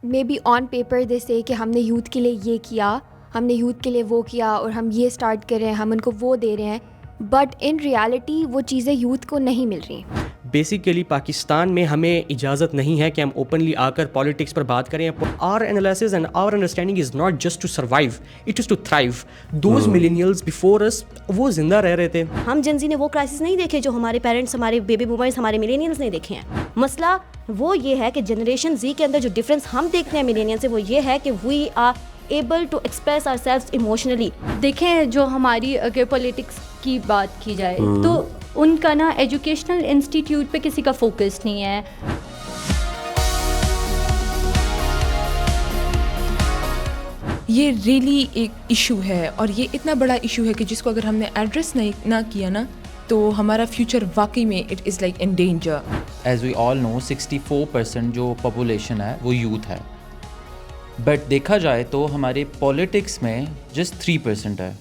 May be on paper دے سے کہ ہم نے یوتھ کے لیے یہ کیا, ہم نے یوتھ کے لیے وہ کیا, اور ہم یہ اسٹارٹ کر رہے ہیں, ہم ان کو وہ دے رہے ہیں, بٹ ان ریالٹی وہ چیزیں یوتھ کو نہیں مل رہی. بیسیکلی پاکستان میں ہمیں اجازت نہیں ہے کہ ہم اوپنلی آ کر پالیٹکس پر بات کریں. Our analysis and our understanding is not just to survive, it is to thrive. Those millennials before us وہ زندہ رہ رہے تھے. ہم جن زی نے وہ کرائسس نہیں دیکھے جو ہمارے پیرنٹس, ہمارے بیبی بومرز, ہمارے ملینیلز نے دیکھے ہیں. مسئلہ وہ یہ ہے کہ جنریشن زی کے اندر جو ڈفرینس ہم دیکھتے ہیں ملینیل سے, وہ یہ ہے کہ we are able to express ourselves emotionally. دیکھیں جو ہماری اگر پولیٹکس کی بات کی جائے تو ان کا نا ایجوکیشنل انسٹیٹیوٹ پہ کسی کا فوکس نہیں ہے. یہ ریئلی ایک ایشو ہے, اور یہ اتنا بڑا ایشو ہے کہ جس کو اگر ہم نے ایڈریس نہ کیا نا تو ہمارا فیوچر واقعی میں it is like in danger. As we all know 64% جو پاپولیشن ہے وہ یوتھ ہے, بٹ دیکھا جائے تو ہمارے پولیٹکس میں جسٹ 3% ہے.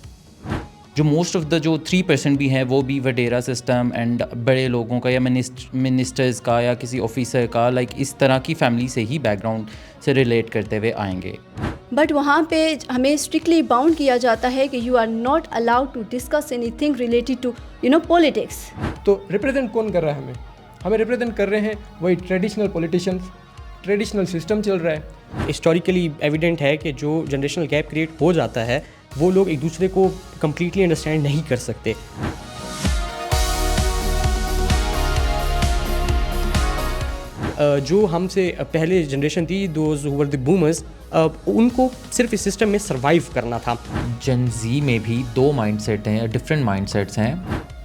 جو موسٹ آف دا جو 3% بھی ہیں وہ بھی وڈیرا سسٹم اینڈ بڑے لوگوں کا یا منسٹرز کا یا کسی آفیسر کا لائک اس طرح کی فیملی سے ہی بیک گراؤنڈ سے ریلیٹ کرتے ہوئے آئیں گے. بٹ وہاں پہ ہمیں اسٹرکٹلی باؤنڈ کیا جاتا ہے کہ you are not allowed to discuss anything related to politics. تو ریپرزینٹ کون کر رہا ہے ہمیں ریپرزینٹ کر رہے ہیں وہی ٹریڈیشنل پولیٹیشینس, ٹریڈیشنل سسٹم چل رہا ہے. ہسٹوریکلی ایویڈنٹ ہے کہ جو جنریشنل گیپ کریٹ ہو جاتا ہے وہ لوگ ایک دوسرے کو کمپلیٹلی انڈرسٹینڈ نہیں کر سکتے. جو ہم سے پہلے جنریشن تھی, those who were the boomers, ان کو صرف اس سسٹم میں سروائیو کرنا تھا. جن زی میں بھی 2 مائنڈ سیٹ ہیں, ڈفرینٹ مائنڈ سیٹس ہیں.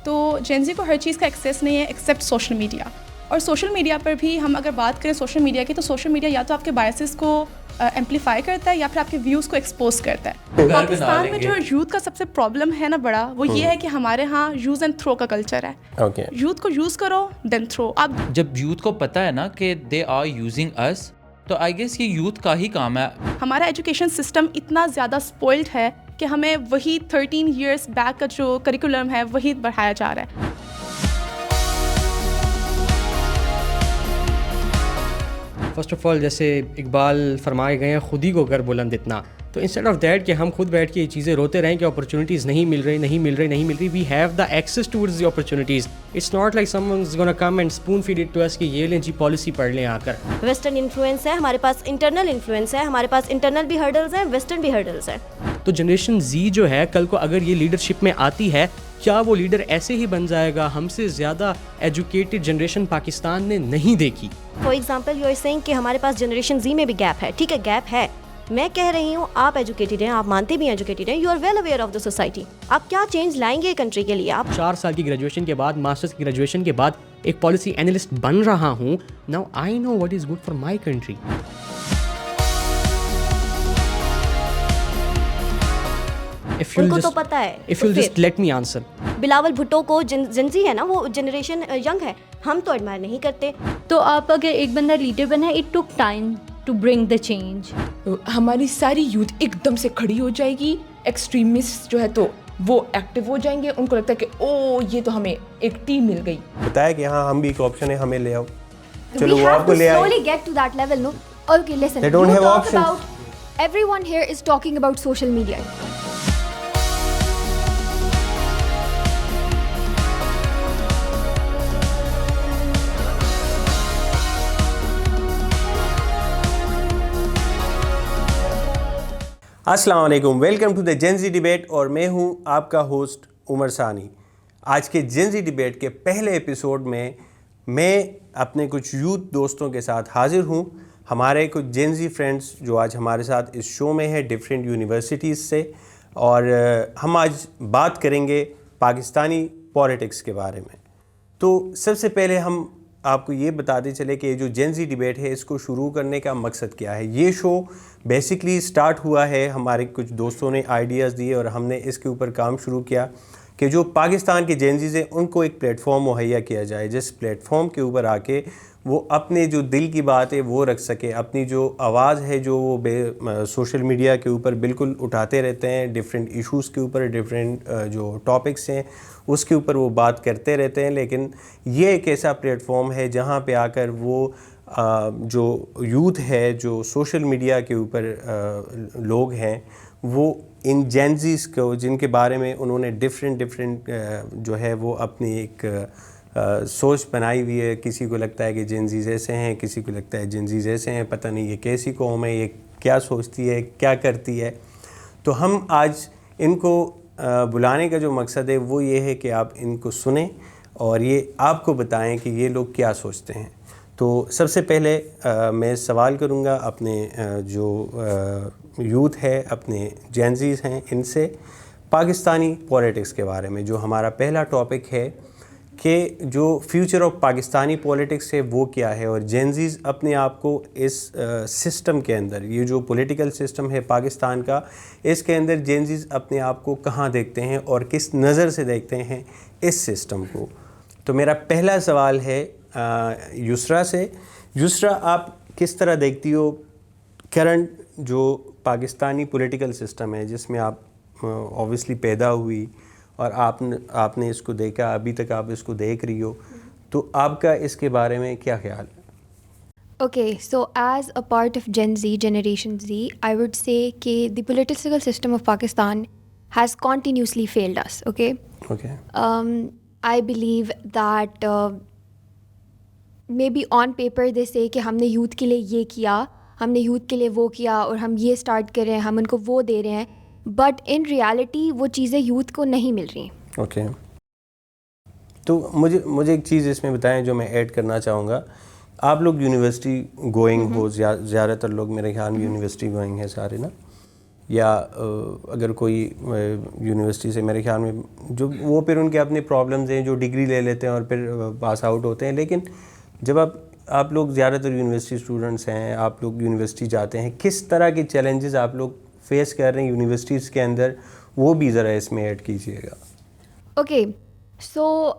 تو جن زی کو ہر چیز کا ایکسیس نہیں ہے ایکسیپٹ سوشل میڈیا. اور سوشل میڈیا پر بھی ہم اگر بات کریں سوشل میڈیا کی, تو سوشل میڈیا یا تو آپ کے بائسز کو ایمپلیفائی کرتا ہے یا پھر آپ کے ویوز کو ایکسپوز کرتا ہے. پاکستان میں جو یوتھ کا سب سے پرابلم ہے نا بڑا, وہ یہ ہے کہ ہمارے ہاں یوز اینڈ تھرو کا کلچر ہے. یوتھ کو یوز کرو دین تھرو. اب جب یوتھ کو پتہ ہے نا کہ دے آر یوزنگ اس, تو آئی گیس یہ یوتھ کا ہی کام ہے. ہمارا ایجوکیشن سسٹم اتنا زیادہ اسپوائلڈ ہے کہ ہمیں وہی 13 ایئرس بیک کا جو کریکولم ہے وہی بڑھایا جا رہا ہے. فرسٹ آف آل جیسے اقبال فرمائے گئے ہیں خود ہی کو کر بلند اتنا, تو انسٹیڈ آف دیٹ کہ ہم خود بیٹھ کے یہ چیزیں روتے رہیں کہ اپرچونیٹیز نہیں مل رہی, we have the access towards the opportunities. It's not like someone is gonna come and spoon feed it to us کہ یہ لیں جی پالیسی پڑھ لیں آ کر. ویسٹرن انفلوئنس ہے ہمارے پاس, انٹرنل انفلوئنس ہے ہمارے پاس, انٹرنل بھی ہرڈلز ہیں, ویسٹرن بھی ہرڈلز ہیں. تو جنریشن زی جو ہے کل کو اگر یہ لیڈرشپ میں آتی ہے, کیا وہ لیڈر ایسے ہی بن جائے گا؟ ہم سے زیادہ ایجوکیٹڈ جنریشن پاکستان نے نہیں دیکھی. For example you are seeing کہ ہمارے پاس جنریشن زی میں بھی گیپ ہے. ٹھیک ہے گیپ ہے, میں کہہ رہی ہوں آپ ایجوکیٹڈ ہیں, آپ مانتے بھی ایجوکیٹڈ ہیں, you are well aware of the society. آپ کیا چینج لائیں گے کنٹری کے لیے؟ آپ 4 سال کی گریجویشن کے بعد, ماسٹرز کی گریجویشن کے بعد ایک پالیسی اینالسٹ بن رہا ہوں. Now I know what is good for my country. ان کو تو پتہ ہے. If you'll just let me answer. Bilawal Bhutto کو جنزی ہے نا, وہ جنریشن ینگ ہے, ہم تو ایڈمائر نہیں کرتے. تو آپ اگر ایک بندہ لیڈر بنا, it took time to bring the change. ہماری ساری یوتھ ایک دم سے کھڑی ہو جائے گی. ایکسٹریمسٹ جو ہے تو وہ ایکٹیو ہو جائیں گے, ان کو لگتا ہے کہ او یہ تو ہمیں ایک ٹیم مل گئی. بتایا کہ ہاں ہم بھی ایک آپشن ہے, ہمیں لے آؤ. چلو وہ آپ کو لے آئے. slowly get to that level, no? Okay, listen. They don't you have talk options. about, everyone here is talking about social media. السلام علیکم, welcome to the Gen Z debate, اور میں ہوں آپ کا ہوسٹ عمر ثانی. آج کے جین زی ڈیبیٹ کے پہلے ایپیسوڈ میں اپنے کچھ یوتھ دوستوں کے ساتھ حاضر ہوں. ہمارے کچھ جین زی فرینڈس جو آج ہمارے ساتھ اس شو میں ہیں ڈفرینٹ یونیورسٹیز سے, اور ہم آج بات کریں گے پاکستانی پولیٹکس کے بارے میں. تو سب سے پہلے ہم آپ کو یہ بتاتے چلے کہ جو جین زی ڈیبیٹ ہے اس کو شروع کرنے کا مقصد کیا ہے. یہ شو بیسکلی سٹارٹ ہوا ہے, ہمارے کچھ دوستوں نے آئیڈیاز دیے اور ہم نے اس کے اوپر کام شروع کیا کہ جو پاکستان کے جین زیز ہیں ان کو ایک پلیٹ فارم مہیا کیا جائے, جس پلیٹ فارم کے اوپر آ کے وہ اپنے جو دل کی بات ہے وہ رکھ سکیں, اپنی جو آواز ہے جو وہ سوشل میڈیا کے اوپر بالکل اٹھاتے رہتے ہیں, ڈفرینٹ ایشوز کے اوپر, ڈفرینٹ جو ٹاپکس ہیں اس کے اوپر وہ بات کرتے رہتے ہیں. لیکن یہ ایک ایسا پلیٹ فارم ہے جہاں پہ آ کر وہ جو یوتھ ہے, جو سوشل میڈیا کے اوپر لوگ ہیں, وہ ان جینزیز کو, جن کے بارے میں انہوں نے ڈفرینٹ جو ہے وہ اپنی ایک سوچ بنائی ہوئی ہے. کسی کو لگتا ہے کہ جینزیز ایسے ہیں, کسی کو لگتا ہے جینزیز ایسے ہیں, پتہ نہیں یہ کیسی قوم ہے, یہ کیا سوچتی ہے, کیا کرتی ہے. تو ہم آج ان کو بلانے کا جو مقصد ہے وہ یہ ہے کہ آپ ان کو سنیں اور یہ آپ کو بتائیں کہ یہ لوگ کیا سوچتے ہیں. تو سب سے پہلے میں سوال کروں گا اپنے جو یوتھ ہے, اپنے جینزیز ہیں, ان سے پاکستانی پولیٹکس کے بارے میں, جو ہمارا پہلا ٹاپک ہے کہ جو فیوچر آف پاکستانی پولیٹکس ہے وہ کیا ہے, اور جینزیز اپنے آپ کو اس سسٹم کے اندر, یہ جو پولیٹیکل سسٹم ہے پاکستان کا, اس کے اندر جینزیز اپنے آپ کو کہاں دیکھتے ہیں اور کس نظر سے دیکھتے ہیں اس سسٹم کو. تو میرا پہلا سوال ہے یسرا سے. یسرا, آپ کس طرح دیکھتی ہو کرنٹ جو پاکستانی پولیٹیکل سسٹم ہے, جس میں آپ اوبویسلی پیدا ہوئی اور آپ نے اس کو دیکھا, ابھی تک آپ اس کو دیکھ رہی ہو, تو آپ کا اس کے بارے میں کیا خیال ہے؟ Okay, so as a part of Gen Z, Generation Z, I would say that the political system of Pakistan has continuously failed us, okay? Okay. I believe that maybe on paper they say کہ ہم نے youth کے لیے یہ کیا, ہم نے youth کے لیے وہ کیا, اور ہم یہ اسٹارٹ کر رہے ہیں, ہم ان کو وہ دے رہے ہیں, بٹ ان ریالٹی وہ چیزیں یوتھ کو نہیں مل رہی. اوکے, تو مجھے ایک چیز اس میں بتائیں جو میں ایڈ کرنا چاہوں گا. آپ لوگ یونیورسٹی گوئنگ ہو, زیادہ تر لوگ میرے خیال میں یونیورسٹی گوئنگ ہیں سارے نا, یا اگر کوئی یونیورسٹی سے میرے خیال میں جو وہ پھر ان کے اپنے پرابلمز ہیں, جو ڈگری لے لیتے ہیں اور پھر پاس آؤٹ ہوتے ہیں. لیکن جب آپ لوگ زیادہ تر یونیورسٹی اسٹوڈنٹس ہیں, آپ لوگ یونیورسٹی جاتے ہیں, کس طرح کے چیلنجز آپ لوگ فیس کر رہے ہیں یونیورسٹیز کے اندر, وہ بھی ذرا اس میں ایڈ کیجیے گا. Okay, so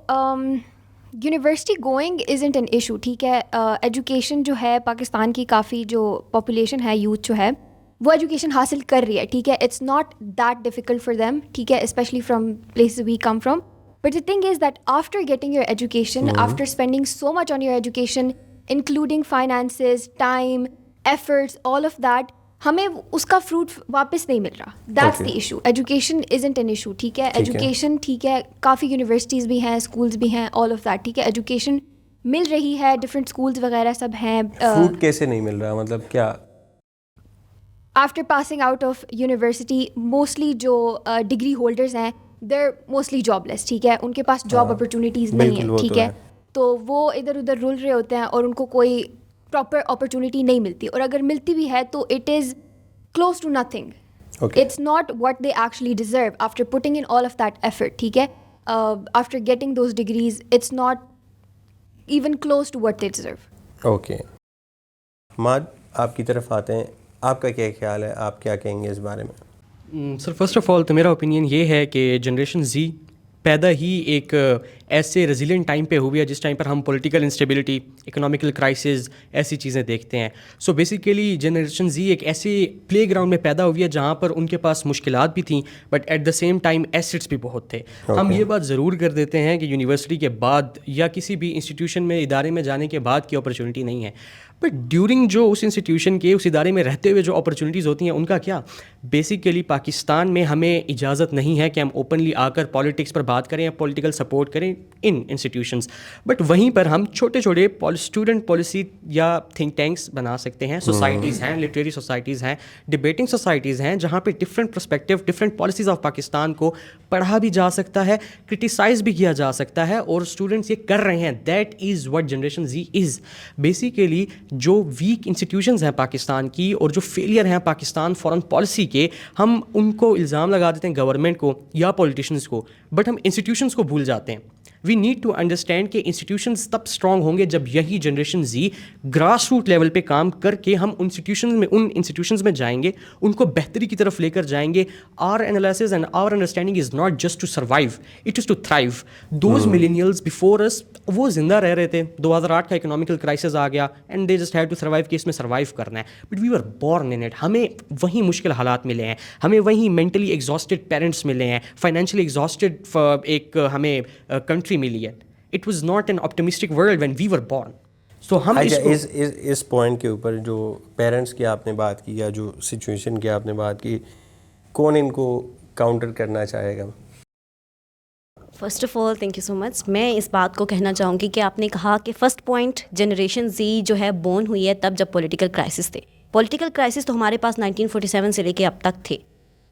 university going isn't an issue, ٹھیک ہے. ایجوکیشن جو ہے پاکستان کی, کافی جو پاپولیشن ہے, یوتھ جو ہے وہ ایجوکیشن حاصل کر رہی ہے, ٹھیک ہے. It's not that difficult for them, ٹھیک ہے, especially from places we come from. But the thing is that after getting your education, after spending so much on your education, including finances, time, efforts, all of that, ہمیں اس کا fruit واپس نہیں مل رہا. That's the issue. Education isn't an issue, ٹھیک ہے. Education ٹھیک ہے, کافی یونیورسٹیز بھی ہیں, اسکولز بھی ہیں, آل آف دیٹ, ٹھیک ہے. ایجوکیشن مل رہی ہے, ڈفرینٹ اسکولز وغیرہ سب ہیں. فروٹ کیسے نہیں مل رہا, مطلب کیا؟ After passing out of university mostly جو ڈگری ہولڈرز ہیں دیر موسٹلی جاب لیس, ٹھیک ہے. ان کے پاس جاب اپرچونیٹیز نہیں ہیں, ٹھیک ہے. تو وہ ادھر ادھر رول رہے ہوتے ہیں اور ان کو کوئی پراپر اپرچونیٹی نہیں ملتی, اور اگر ملتی بھی ہے تو it is close to nothing. It's not what they actually deserve after putting in all of that effort, ٹھیک ہے. After getting those degrees it's not even close to what they deserve. Okay, ماد آپ کی طرف آتے ہیں, آپ کا کیا خیال ہے, آپ کیا کہیں گے اس بارے میں؟ سر فرسٹ آف آل تو میرا اوپینین یہ ہے کہ جنریشن زی پیدا ہی ایک ایسے ریزیلینٹ ٹائم پہ ہوئی ہے جس ٹائم پر ہم پولیٹیکل انسٹیبلٹی, اکنامیکل کرائسز, ایسی چیزیں دیکھتے ہیں. سو بیسیکلی جنریشن زی ایک ایسے پلے گراؤنڈ میں پیدا ہوئی ہے جہاں پر ان کے پاس مشکلات بھی تھیں but at the same time assets بھی بہت تھے. ہم یہ بات ضرور کر دیتے ہیں کہ یونیورسٹی کے بعد یا کسی بھی انسٹیٹیوشن میں, ادارے میں جانے کے بعد کی اپرچونیٹی نہیں ہے, بٹ ڈیورنگ جو اس انسٹیٹیوشن کے, اس ادارے میں رہتے ہوئے جو اپرچونیٹیز ہوتی ہیں ان کا کیا. بیسیکلی پاکستان میں ہمیں اجازت نہیں ہے کہ ہم اوپنلی آ کر پالیٹکس پر بات کریں یا پولیٹیکل سپورٹ کریں ان انسٹیٹیوشنس, بٹ وہیں پر ہم چھوٹے چھوٹے اسٹوڈنٹ پالیسی یا تھنک ٹینکس بنا سکتے ہیں. سوسائٹیز ہیں, لٹریری سوسائٹیز ہیں, ڈبیٹنگ سوسائٹیز ہیں, جہاں پہ different perspective, different policies of Pakistan کو پڑھا بھی جا سکتا ہے, کرٹیسائز بھی کیا جا سکتا ہے, اور اسٹوڈنٹس یہ کر رہے ہیں. That is what generation Z is. Basically جو ویک انسٹیٹیوشنز ہیں پاکستان کی اور جو فیلئر ہیں پاکستان فارن پالیسی کے, ہم ان کو الزام لگا دیتے ہیں گورنمنٹ کو یا پولیٹیشنز کو, بٹ ہم انسٹیٹیوشنز کو بھول جاتے ہیں. وی نیڈ ٹو انڈرسٹینڈ کہ انسٹیٹیوشنز تب اسٹرانگ ہوں گے جب یہی generation Z grass root level پہ کام کر کے ہم ان انسٹیٹیوشنز میں جائیں گے, ان کو بہتری کی طرف لے کر جائیں گے. Our analysis and our understanding is not just to survive, it is to thrive. Those millennials before us وہ زندہ رہ رہے تھے, 2008 کا اکنامیکل کرائسس آ گیا and they just had to survive کہ اس میں سروائیو کرنا ہے, but we were born in it. ہمیں وہیں مشکل حالات ملے ہیں, ہمیں وہیں مینٹلی ایگزاسٹڈ پیرنٹس ملے ہیں, فائنینشلی ایگزاسٹڈ ایک ہمیں کنٹری ملی ہے. It was not an optimistic world when we were born. تو ہم اس پوائنٹ کے اوپر جو پیرنٹس کی آپ نے بات کی یا جو سچویشن کی آپ نے بات کی, کون ان کو کاؤنٹر کرنا چاہے گا؟ First of all thank you so much. میں اس بات کو کہنا چاہوں گی کہ آپ نے کہا کہ فرسٹ پوائنٹ جنریشن زی جو ہے بورن ہوئی ہے تب جب پولیٹیکل کرائسس تھے. پولیٹیکل کرائسس تو ہمارے پاس 1947 سے لے کے اب تک تھے,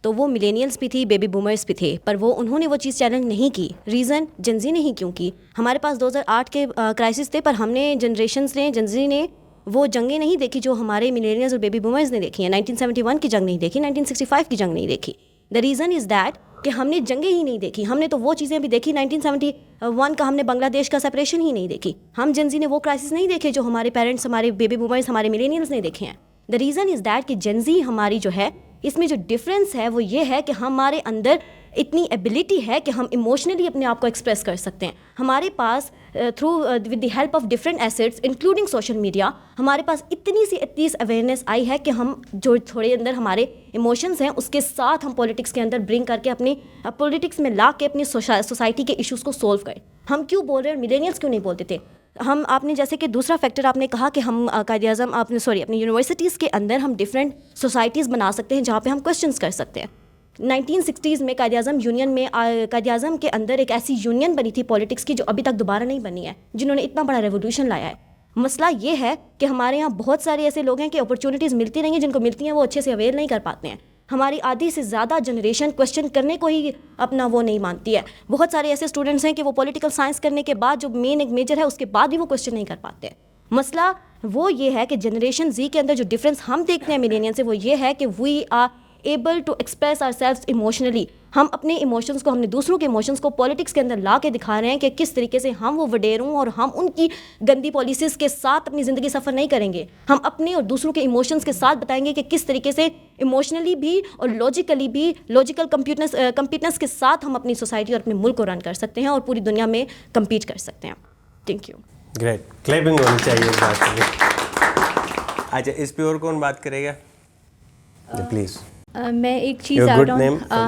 تو وہ ملینیلس بھی تھی, بیبی بومرس بھی تھے, پر انہوں نے وہ چیز چیلنج نہیں کی. ریزن جنزی نہیں کیوں کی. ہمارے پاس 2008 کے کرائسس تھے, پر ہم نے جنزی نے وہ جنگیں نہیں دیکھی جو ہمارے ملینیلز اور بیبی بومرز نے دیکھی ہیں. 1971 کی جنگ نہیں دیکھی, 1965 کی جنگ نہیں دیکھی. دا ریزن از دیٹ کہ ہم نے جنگیں ہی نہیں دیکھی. ہم نے تو وہ چیزیں بھی دیکھی 1971 کا, ہم نے بنگلہ دیش کا سپریشن ہی نہیں دیکھی. ہم جنزی نے وہ کرائسس نہیں دیکھے جو ہمارے پیرنٹس, ہمارے بیبی بومرز, ہمارے ملینیلز نے دیکھے ہیں. دا ریزن از دیٹ کہ جنزی ہماری جو ہے, اس میں جو ڈفرینس ہے وہ یہ ہے کہ ہمارے اندر اتنی ایبلٹی ہے کہ ہم ایموشنلی اپنے آپ کو ایکسپریس کر سکتے ہیں. ہمارے pass through with the help of different assets including social media, ہمارے پاس اتنی سی اویئرنیس آئی ہے کہ ہم جو تھوڑے اندر ہمارے ایموشنز ہیں اس کے ساتھ ہم پولیٹکس کے اندر برنگ کر کے اپنی پولیٹکس میں لا کے اپنی سوسائٹی کے ایشوز کو سولو کریں. ہم کیوں بول رہے ہیں, ملینیلس کیوں نہیں بولتے تھے؟ آپ نے جیسے کہ دوسرا فیکٹر آپ نے کہا کہ ہم قائد اعظم اپنی یونیورسٹیز کے اندر ہم ڈفرینٹ سوسائٹیز بنا سکتے ہیں جہاں پہ ہم کویشچنس کر سکتے ہیں. 1960s میں قائد اعظم کے اندر ایک ایسی یونین بنی تھی پولیٹکس کی جو ابھی تک دوبارہ نہیں بنی ہے, جنہوں نے اتنا بڑا ریولیوشن لایا ہے. مسئلہ یہ ہے کہ ہمارے یہاں بہت سارے ایسے لوگ ہیں کہ اپرچونیٹیز ملتی رہیں گی, جن کو ملتی ہیں وہ اچھے سے اویل نہیں کر پاتے ہیں. ہماری آدھی سے زیادہ جنریشن کویشچن کرنے کو ہی اپنا وہ نہیں مانتی ہے. بہت سارے ایسے اسٹوڈنٹس ہیں کہ وہ پولیٹیکل سائنس کرنے کے بعد جو مین ایک میجر ہے اس کے بعد بھی وہ کویشچن نہیں کر پاتے. مسئلہ وہ یہ ہے کہ جنریشن زی کے اندر جو ڈفرینس ہم دیکھتے ہیں ملینین سے وہ یہ ہے کہ we are able to express ourselves emotionally. ہم اپنے ایموشنس کو, ہم نے دوسروں کے ایموشنس کو پولیٹکس کے اندر لا کے دکھا رہے ہیں کہ کس طریقے سے ہم وہ وڈیر ہوں اور ہم ان کی گندی پالیسیز کے ساتھ اپنی زندگی سفر نہیں کریں گے. ہم اپنے اور دوسروں کے ایموشنس کے ساتھ بتائیں گے کہ کس طریقے سے ایموشنلی بھی اور لاجیکلی بھی, لاجیکل کمپیٹنس کے ساتھ ہم اپنی سوسائٹی اور اپنے ملک کو رن کر سکتے ہیں اور پوری دنیا میں کمپیٹ کر سکتے ہیں. Thank you. گریٹ, کلیپنگ ہونی چاہیے اس بات کے لیے. اچھا, اس پہ اور کون بات کرے گا پلیز؟ میں ایک چیز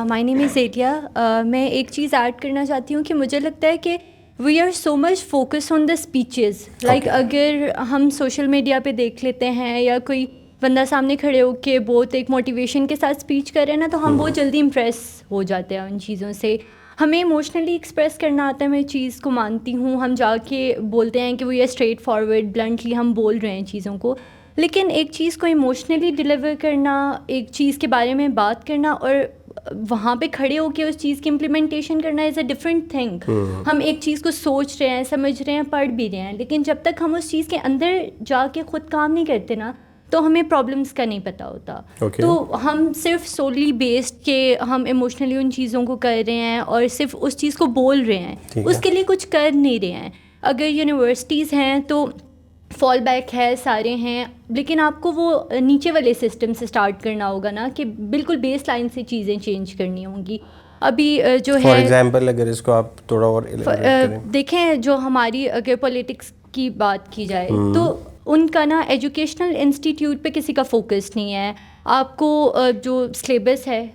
مائی نیم از ایٹیا. میں ایک چیز ایڈ کرنا چاہتی ہوں کہ مجھے لگتا ہے کہ we are so much focus on the speeches. Like اگر ہم سوشل میڈیا پہ دیکھ لیتے ہیں یا کوئی بندہ سامنے کھڑے ہو کے بہت ایک موٹیویشن کے ساتھ اسپیچ کر رہے ہیں نا, تو ہم بہت جلدی امپریس ہو جاتے ہیں ان چیزوں سے. ہمیں ایموشنلی ایکسپریس کرنا آتا ہے, میں چیز کو مانتی ہوں. ہم جا کے بولتے ہیں کہ وہ یہ اسٹریٹ فارورڈ بلنٹلی ہم بول رہے ہیں چیزوں کو, لیکن ایک چیز کو ایموشنلی ڈیلیور کرنا, ایک چیز کے بارے میں بات کرنا اور وہاں پہ کھڑے ہو کے اس چیز کی امپلیمنٹیشن کرنا از اے ڈفرینٹ تھنگ. ہم ایک چیز کو سوچ رہے ہیں, سمجھ رہے ہیں, پڑھ بھی رہے ہیں, لیکن جب تک ہم اس چیز کے اندر جا کے خود کام نہیں کرتے نا, تو ہمیں پرابلمس کا نہیں پتہ ہوتا. تو ہم صرف سولی بیسڈ کہ ہم ایموشنلی ان چیزوں کو کر رہے ہیں اور صرف اس چیز کو بول رہے ہیں, اس کے لیے کچھ کر نہیں رہے ہیں. اگر یونیورسٹیز ہیں تو فال بیک ہے, سارے ہیں, لیکن آپ کو وہ نیچے والے سسٹم سے اسٹارٹ کرنا ہوگا نا, کہ بالکل بیس لائن سے چیزیں چینج کرنی ہوں گی. ابھی جو ہے فار ایگزامپل اگر اس کو آپ تھوڑا اور دیکھیں, جو ہماری اگر پولیٹکس کی بات کی جائے تو ان کا نا ایجوکیشنل انسٹیٹیوٹ پہ کسی کا فوکس نہیں ہے. آپ کو جو سلیبس ہے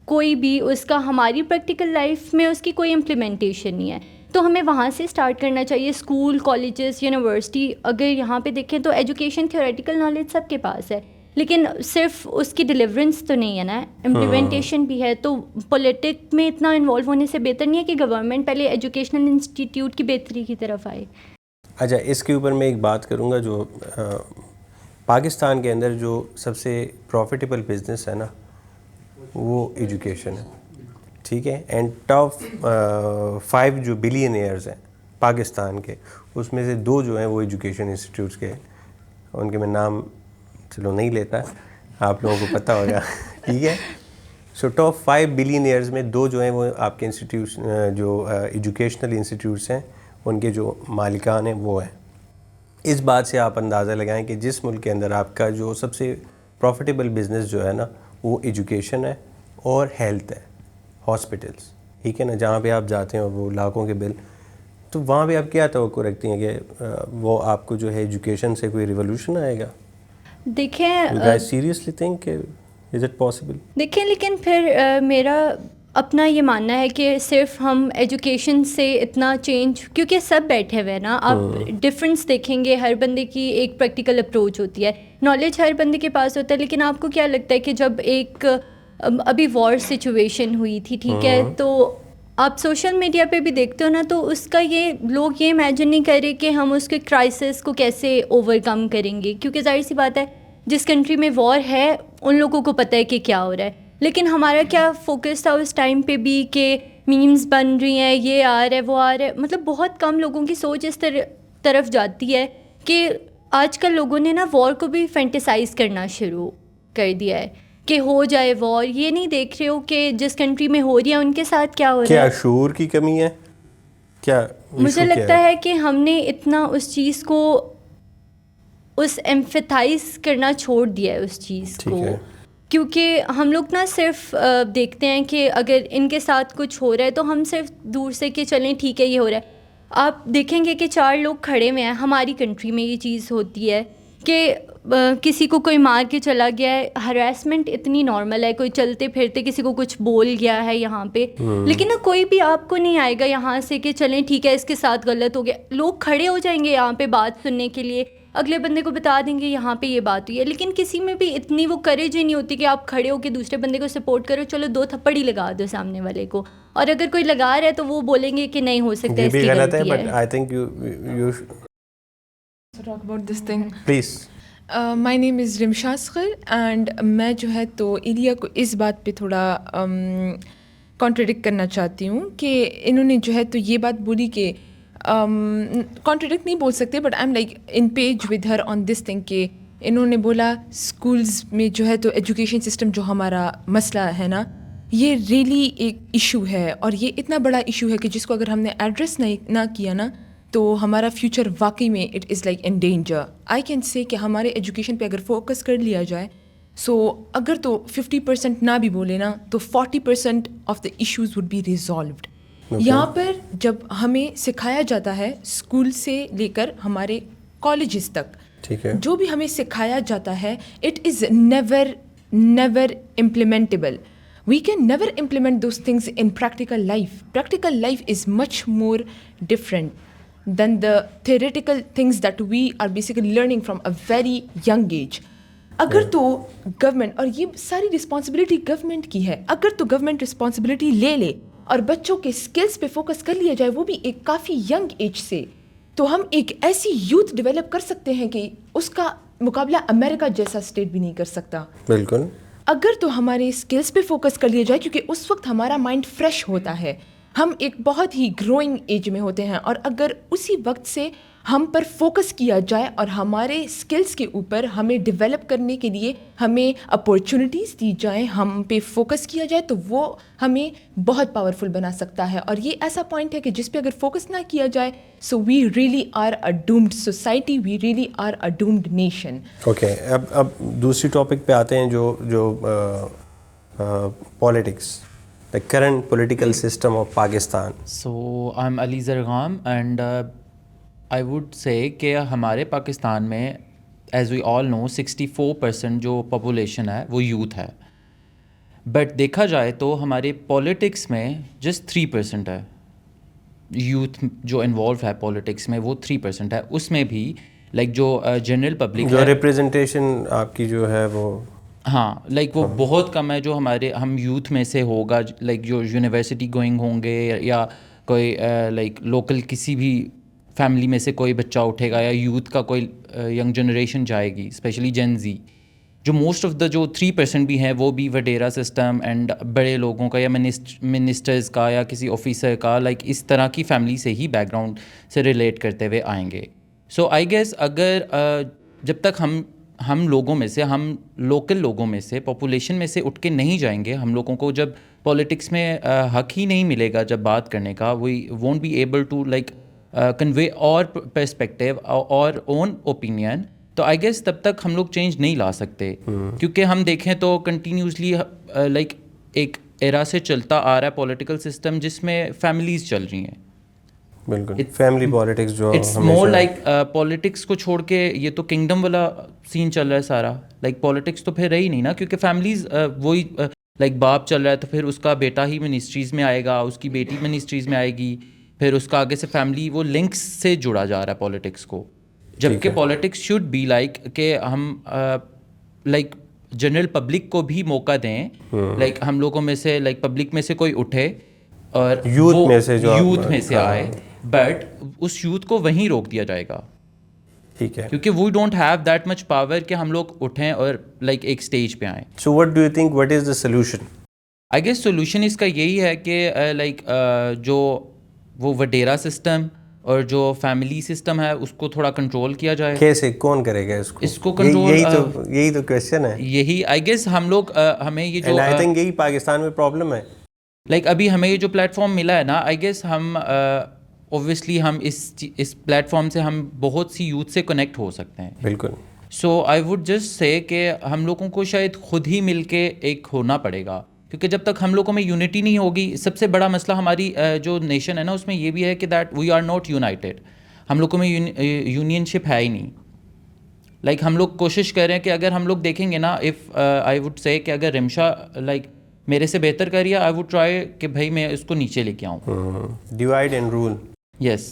کوئی بھی, اس کا ہماری پریکٹیکل لائف میں اس کی کوئی امپلیمنٹیشن نہیں ہے. تو ہمیں وہاں سے اسٹارٹ کرنا چاہیے. اسکول, کالجز, یونیورسٹی, اگر یہاں پہ دیکھیں تو ایجوکیشن تھیوریٹیکل نالج سب کے پاس ہے, لیکن صرف اس کی ڈیلیورنس تو نہیں ہے نا, امپلیمنٹیشن بھی ہے. تو پولیٹک میں اتنا انوالو ہونے سے بہتر نہیں ہے کہ گورنمنٹ پہلے ایجوکیشنل انسٹیٹیوٹ کی بہتری کی طرف آئے. اچھا, اس کے اوپر میں ایک بات کروں گا. جو پاکستان کے اندر جو سب سے پروفیٹیبل بزنس ہے نا, وہ ایجوکیشن ہے, ٹھیک ہے. اینڈ ٹاپ 5 جو بلینئرز ہیں پاکستان کے, اس میں سے 2 جو ہیں وہ ایجوکیشن انسٹیٹیوٹس کے ہیں. ان کے میں نام چلو نہیں لیتا, آپ لوگوں کو پتہ ہوگا, ٹھیک ہے. سو ٹاپ 5 بلینئرز میں 2 جو ہیں وہ آپ کے انسٹیٹیوٹس, جو ایجوکیشنل انسٹیٹیوٹس ہیں, ان کے جو مالکان ہیں وہ ہیں. اس بات سے آپ اندازہ لگائیں کہ جس ملک کے اندر آپ کا جو سب سے پروفیٹیبل بزنس جو ہے نا, وہ ایجوکیشن ہے اور ہیلتھ ہے, ہاسپٹلس, ٹھیک ہے نا, جہاں پہ آپ جاتے ہیں اور وہ لاکھوں کے بل, تو وہاں پہ آپ کیا توقع رکھتی ہیں کہ وہ آپ کو جو ہے ایجوکیشن سے کوئی ریولوشن آئے گا؟ دیکھیں seriously think is it possible? دیکھیں, لیکن پھر میرا اپنا یہ ماننا ہے کہ صرف ہم ایجوکیشن سے اتنا چینج, کیونکہ سب بیٹھے ہوئے ہیں نا, آپ ڈفرینس دیکھیں گے, ہر بندے کی ایک پریکٹیکل اپروچ ہوتی ہے, نالج ہر بندے کے پاس ہوتا ہے. لیکن آپ کو کیا لگتا ہے کہ جب ایک ابھی وار سچویشن ہوئی تھی, ٹھیک ہے, تو آپ سوشل میڈیا پہ بھی دیکھتے ہو نا, تو اس کا یہ لوگ یہ امیجن نہیں کر رہے کہ ہم اس کے کرائسس کو کیسے اوور کم کریں گے, کیونکہ ظاہر سی بات ہے جس کنٹری میں وار ہے ان لوگوں کو پتہ ہے کہ کیا ہو رہا ہے. لیکن ہمارا کیا فوکس تھا اس ٹائم پہ بھی کہ میمز بن رہی ہیں, یہ آ رہا ہے وہ آ رہا ہے, مطلب بہت کم لوگوں کی سوچ اس طرف جاتی ہے کہ آج کل لوگوں نے نا وار کو بھی فینٹیسائز کرنا شروع کر دیا ہے کہ ہو جائے وار. یہ نہیں دیکھ رہے ہو کہ جس کنٹری میں ہو رہی ہے ان کے ساتھ کیا ہو رہا ہے. کیا شعور کی کمی ہے؟ کیا مجھے لگتا ہے کہ ہم نے اتنا اس چیز کو اس ایمفیتھائز کرنا چھوڑ دیا ہے اس چیز کو, کیونکہ ہم لوگ نا صرف دیکھتے ہیں کہ اگر ان کے ساتھ کچھ ہو رہا ہے تو ہم صرف دور سے کہ چلیں ٹھیک ہے یہ ہو رہا ہے. آپ دیکھیں گے کہ 4 لوگ کھڑے ہوئے ہیں, ہماری کنٹری میں یہ چیز ہوتی ہے کہ کسی کو کوئی مار کے چلا گیا ہے, ہراسمنٹ اتنی نارمل ہے, کوئی چلتے پھرتے کسی کو کچھ بول گیا ہے یہاں پہ, لیکن نا کوئی بھی آپ کو نہیں آئے گا یہاں سے کہ چلیں ٹھیک ہے اس کے ساتھ غلط ہو گیا. لوگ کھڑے ہو جائیں گے یہاں پہ بات سننے کے لیے, اگلے بندے کو بتا دیں گے یہاں پہ یہ بات ہوئی ہے, لیکن کسی میں بھی اتنی وہ کریج ہی نہیں ہوتی کہ آپ کھڑے ہو کے دوسرے بندے کو سپورٹ کرو, چلو 2 تھپڑ ہی لگا دو سامنے والے کو, اور اگر کوئی لگا رہا ہے تو وہ بولیں گے کہ نہیں ہو سکتا اس کی غلطی ہے. But I think you talk about this thing. Please. My name is Rimsha Asghar, and میں جو ہے تو ایلیا کو اس بات پہ تھوڑا کانٹرڈکٹ کرنا چاہتی ہوں کہ انہوں نے جو ہے تو یہ بات بولی کہ کانٹرڈکٹ نہیں بول سکتے, but I am like in page with her on this thing کہ انہوں نے بولا اسکولز میں جو ہے تو ایجوکیشن سسٹم جو ہمارا مسئلہ ہے نا, یہ ریئلی ایک ایشو ہے, اور یہ اتنا بڑا ایشو ہے کہ جس کو اگر ہم نے ایڈریس نہ کیا نا تو ہمارا فیوچر واقعی میں it is like in danger. I can say کہ ہمارے ایجوکیشن پہ اگر فوکس کر لیا جائے, سو اگر تو 50% نہ بھی بولے نا تو 40% of the issues would be resolved. یہاں پر جب ہمیں سکھایا جاتا ہے اسکول سے لے کر ہمارے کالجز تک, جو بھی ہمیں سکھایا جاتا ہے it is never implementable. We can never implement those things in practical life. Practical life is much more different than the theoretical things that we are basically learning from a very young age. اگر تو government, اور یہ ساری responsibility government کی ہے, اگر تو government responsibility لے لے اور بچوں کے اسکلس پہ فوکس کر لیا جائے, وہ بھی ایک کافی ینگ ایج سے, تو ہم ایک ایسی یوتھ ڈیولپ کر سکتے ہیں کہ اس کا مقابلہ امریکہ جیسا اسٹیٹ بھی نہیں کر سکتا. بالکل. اگر تو ہمارے اسکلس پہ فوکس کر لیا جائے, کیونکہ اس وقت ہمارا مائنڈ فریش ہوتا ہے, ہم ایک بہت ہی گروئنگ ایج میں ہوتے ہیں, اور اگر اسی وقت سے ہم پر فوکس کیا جائے اور ہمارے اسکلس کے اوپر ہمیں ڈیولپ کرنے کے لیے ہمیں اپورچونیٹیز دی جائیں, ہم پہ فوکس کیا جائے, تو وہ ہمیں بہت پاورفل بنا سکتا ہے. اور یہ ایسا پوائنٹ ہے کہ جس پہ اگر فوکس نہ کیا جائے, so we really are a doomed society, we really are a doomed nation. Okay, اب دوسری ٹاپک پہ آتے ہیں جو politics, the current political system of Pakistan. So I'm Ali Zargam, and I would say کہ ہمارے پاکستان میں as we all know 64% جو پاپولیشن ہے وہ یوتھ ہے, بٹ دیکھا جائے تو ہمارے پولیٹکس میں جسٹ 3% ہے یوتھ جو انوالو ہے پولیٹکس میں, وہ 3% ہے. اس میں بھی لائک جو جنرل پبلک جو ریپریزنٹیشن آپ کی جو ہے وہ, ہاں لائک وہ بہت کم ہے جو ہم یوتھ میں سے ہوگا, لائک جو یونیورسٹی گوئنگ ہوں گے, یا کوئی لائک لوکل کسی بھی فیملی میں سے کوئی بچہ اٹھے گا, یا یوتھ کا کوئی ینگ جنریشن جائے گی, اسپیشلی جین زی. جو موسٹ آف دا جو 3% بھی ہیں وہ بھی وڈیرا سسٹم اینڈ بڑے لوگوں کا, یا منسٹرز کا, یا کسی آفیسر کا, لائک اس طرح کی فیملی سے ہی بیک گراؤنڈ سے ریلیٹ کرتے ہوئے آئیں گے. سو آئی گیس اگر جب تک ہم لوگوں میں سے, ہم لوکل لوگوں میں سے, پاپولیشن میں سے اٹھ کے نہیں جائیں گے, ہم لوگوں کو جب پولیٹکس میں حق ہی نہیں ملے گا جب بات کرنے کا, we won't be able to like convey our perspective اور اون اوپینین, تو آئی گیس تب تک ہم لوگ چینج نہیں لا سکتے. کیونکہ ہم دیکھیں تو کنٹینیوسلی لائک ایک ایرا سے چلتا آ رہا ہے پولیٹیکل سسٹم جس میں فیملیز چل رہی ہیں. بالکل فیملی پالیٹکس جو اٹس مور لائک پالیٹکس کو چھوڑ کے یہ تو کنگڈم والا سین چل رہا ہے سارا, لائک پالیٹکس تو پھر رہی نہیں نا, کیونکہ فیملیز وہی لائک باپ چل رہا ہے تو پھر اس کا بیٹا ہی منسٹریز میں آئے گا, اس کی بیٹی منسٹریز میں آئے گی, پھر اس کا آگے سے فیملی, وہ لنکس سے جڑا جا رہا ہے پالیٹکس کو. جبکہ پالیٹکس شوڈ بی لائک کہ ہم لائک جنرل پبلک کو بھی موقع دیں, لائک ہم لوگوں میں سے لائک پبلک میں سے کوئی اٹھے اور یوتھ میں سے آئے, بٹ اس یوتھ کو وہیں روک دیا جائے گا. ٹھیک ہے, کیونکہ we don't have that much power کہ ہم لوگ اٹھیں اور لائک ایک اسٹیج پہ آئیں. So what do you think what is the solution? I guess solution اس کا یہی ہے کہ لائک جو وہ وڈیرا سسٹم اور جو فیملی سسٹم ہے اس کو تھوڑا کنٹرول کیا جائے. کیسے, کون کرے گا اس کو کنٹرول؟ یہی تو کویسچن ہے. یہی آئی گیس ہم لوگ ہمیں یہ جو آئی تھنک یہی پاکستان میں پرابلم ہے. لائک ابھی ہمیں یہ جو پلیٹ فارم ملا ہے نا, آئی گیس ہم اوبویسلی ہم اس پلیٹ فارم سے ہم بہت سی یوتھ سے کنیکٹ ہو سکتے ہیں. بالکل. سو آئی وڈ جسٹ سے کہ ہم لوگوں کو شاید خود ہی مل کے ایک ہونا پڑے گا, کیونکہ جب تک ہم لوگوں میں یونٹی نہیں ہوگی. سب سے بڑا مسئلہ ہماری جو نیشن ہے نا اس میں یہ بھی ہے کہ that we are not united. ہم لوگوں میں یونین شپ ہے ہی نہیں. لائک ہم لوگ کوشش کر رہے ہیں کہ اگر ہم لوگ دیکھیں گے نا, اف آئی وڈ سے کہ اگر رمشا لائک میرے سے بہتر کر رہی ہے, آئی وڈ ٹرائی کہ بھائی میں اس کو نیچے لے کے آؤں. Divide and rule. یس.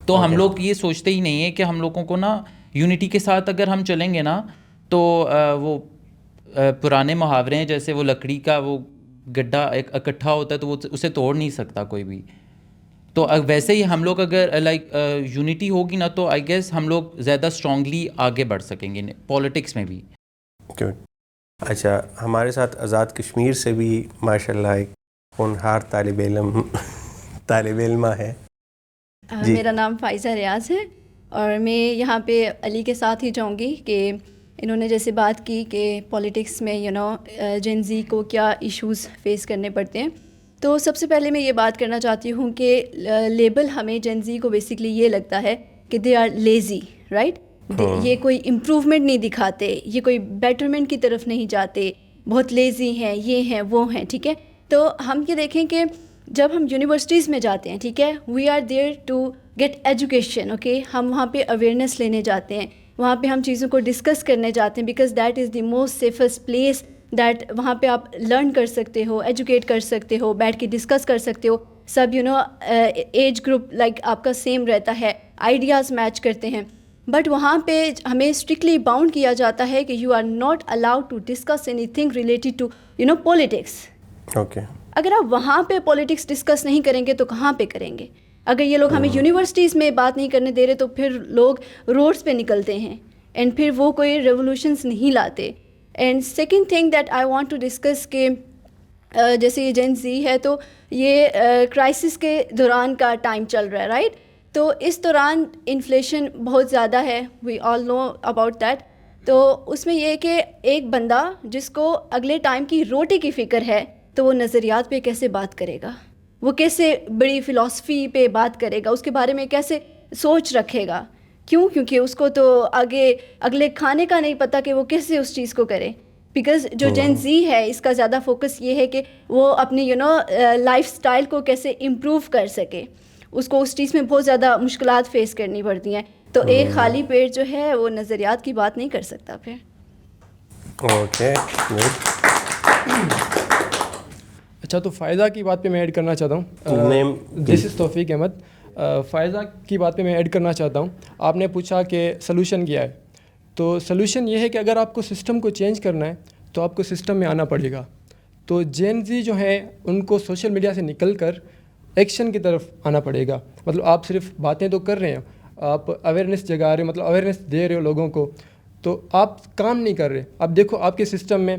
تو ہم لوگ یہ سوچتے ہی نہیں ہے کہ ہم لوگوں کو نا یونٹی کے ساتھ اگر ہم چلیں گے نا تو وہ پرانے محاورے ہیں جیسے وہ لکڑی کا وہ گڈھا ایک اکٹھا ہوتا ہے تو وہ اسے توڑ نہیں سکتا کوئی بھی. تو ویسے ہی ہم لوگ اگر لائک یونٹی ہوگی نا تو آئی گیس ہم لوگ زیادہ اسٹرانگلی آگے بڑھ سکیں گے پالیٹکس میں بھی. اچھا, ہمارے ساتھ آزاد کشمیر سے بھی ماشاء اللہ ایک ہونہار طالب علمہ ہے. میرا نام فائزہ ریاض ہے اور میں یہاں پہ علی کے ساتھ ہی جاؤں گی کہ انہوں نے جیسے بات کی کہ پولیٹکس میں جین زی کو کیا ایشوز فیس کرنے پڑتے ہیں. تو سب سے پہلے میں یہ بات کرنا چاہتی ہوں کہ لیبل ہمیں جین زی کو بیسکلی یہ لگتا ہے کہ دے آر لیزی, رائٹ. یہ کوئی امپروومنٹ نہیں دکھاتے, یہ کوئی بیٹرمنٹ کی طرف نہیں جاتے, بہت لیزی ہیں, یہ ہیں وہ ہیں. ٹھیک ہے, تو ہم یہ دیکھیں کہ جب ہم یونیورسٹیز میں جاتے ہیں, ٹھیک ہے, we are there to get education. Okay, ہم وہاں پہ اویئرنیس لینے جاتے ہیں, وہاں پہ ہم چیزوں کو ڈسکس کرنے جاتے ہیں, because that is the most safest place that. وہاں پہ آپ لرن کر سکتے ہو, ایجوکیٹ کر سکتے ہو, بیٹھ کے ڈسکس کر سکتے ہو. سب ایج گروپ لائک آپ کا سیم رہتا ہے, آئیڈیاز میچ کرتے ہیں. بٹ وہاں پہ ہمیں اسٹرکٹلی باؤنڈ کیا جاتا ہے کہ you are not allowed to discuss anything related to politics. Okay, اگر آپ وہاں پہ پولیٹکس ڈسکس نہیں کریں گے تو کہاں پہ کریں گے؟ اگر یہ لوگ ہمیں یونیورسٹیز میں بات نہیں کرنے دے رہے تو پھر لوگ روڈس پہ نکلتے ہیں اینڈ پھر وہ کوئی ریولوشنس نہیں لاتے. And second thing that I want to discuss کہ جیسے یہ جین زی ہے تو یہ کرائسس کے دوران کا ٹائم چل رہا ہے, رائٹ. تو اس دوران انفلیشن بہت زیادہ ہے, وی آل نو اباؤٹ دیٹ. تو اس میں یہ کہ ایک بندہ جس کو اگلے ٹائم کی روٹی کی فکر ہے تو وہ نظریات پہ کیسے بات کرے گا, وہ کیسے بڑی فلاسفی پہ بات کرے گا, اس کے بارے میں کیسے سوچ رکھے گا. کیوں؟ کیونکہ اس کو تو اگلے کھانے کا نہیں پتہ کہ وہ کیسے اس چیز کو کرے. بیکاز جو جین زی ہے اس کا زیادہ فوکس یہ ہے کہ وہ اپنی لائف اسٹائل کو کیسے امپروو کر سکے. اس کو اس چیز میں بہت زیادہ مشکلات فیس کرنی پڑتی ہیں. تو ایک خالی پیٹ جو ہے وہ نظریات کی بات نہیں کر سکتا پھر. اوکے, اچھا, تو فائزہ کی بات پہ میں ایڈ کرنا چاہتا ہوں. دس از توفیق احمد. فائزہ کی بات پہ میں ایڈ کرنا چاہتا ہوں. آپ نے پوچھا کہ سلوشن کیا ہے, تو سلوشن یہ ہے کہ اگر آپ کو سسٹم کو چینج کرنا ہے تو آپ کو سسٹم میں آنا پڑے گا. تو جین زی جو ہیں ان کو سوشل میڈیا سے نکل کر ایکشن کی طرف آنا پڑے گا. مطلب آپ صرف باتیں تو کر رہے ہیں, آپ اویئرنیس جگا رہے, مطلب اویئرنیس دے رہے ہو لوگوں کو, تو آپ کام نہیں کر رہے. اب دیکھو آپ کے سسٹم میں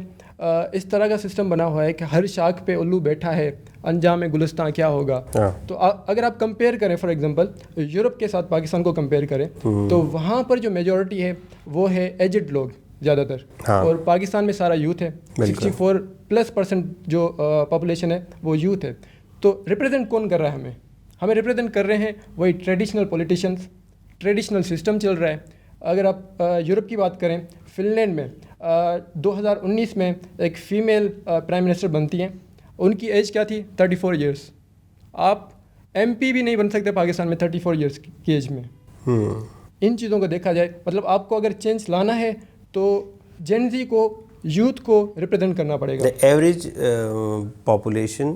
اس طرح کا سسٹم بنا ہوا ہے کہ ہر شاخ پہ الو بیٹھا ہے, انجام گلستان کیا ہوگا. تو اگر آپ کمپیئر کریں فار ایگزامپل یورپ کے ساتھ پاکستان کو کمپیئر کریں تو وہاں پر جو میجورٹی ہے وہ ہے ایجڈ لوگ زیادہ تر, اور پاکستان میں سارا یوتھ ہے. 64+% جو پاپولیشن ہے وہ یوتھ ہے. تو ریپریزنٹ کون کر رہا ہے ہمیں ریپریزنٹ کر رہے ہیں وہی ٹریڈیشنل پولیٹیشنس. ٹریڈیشنل سسٹم چل رہا ہے. اگر آپ یورپ کی بات کریں, فن لینڈ میں 2019 میں ایک فیمیل پرائم منسٹر بنتی ہیں, ان کی ایج کیا تھی 34 ایئرس. آپ ایم پی بھی نہیں بن سکتے پاکستان میں 34 ایئرس کی ایج میں. ان چیزوں کو دیکھا جائے, مطلب آپ کو اگر چینج لانا ہے تو جین زی کو یوتھ کو ریپرزینٹ کرنا پڑے گا. ایوریج پاپولیشن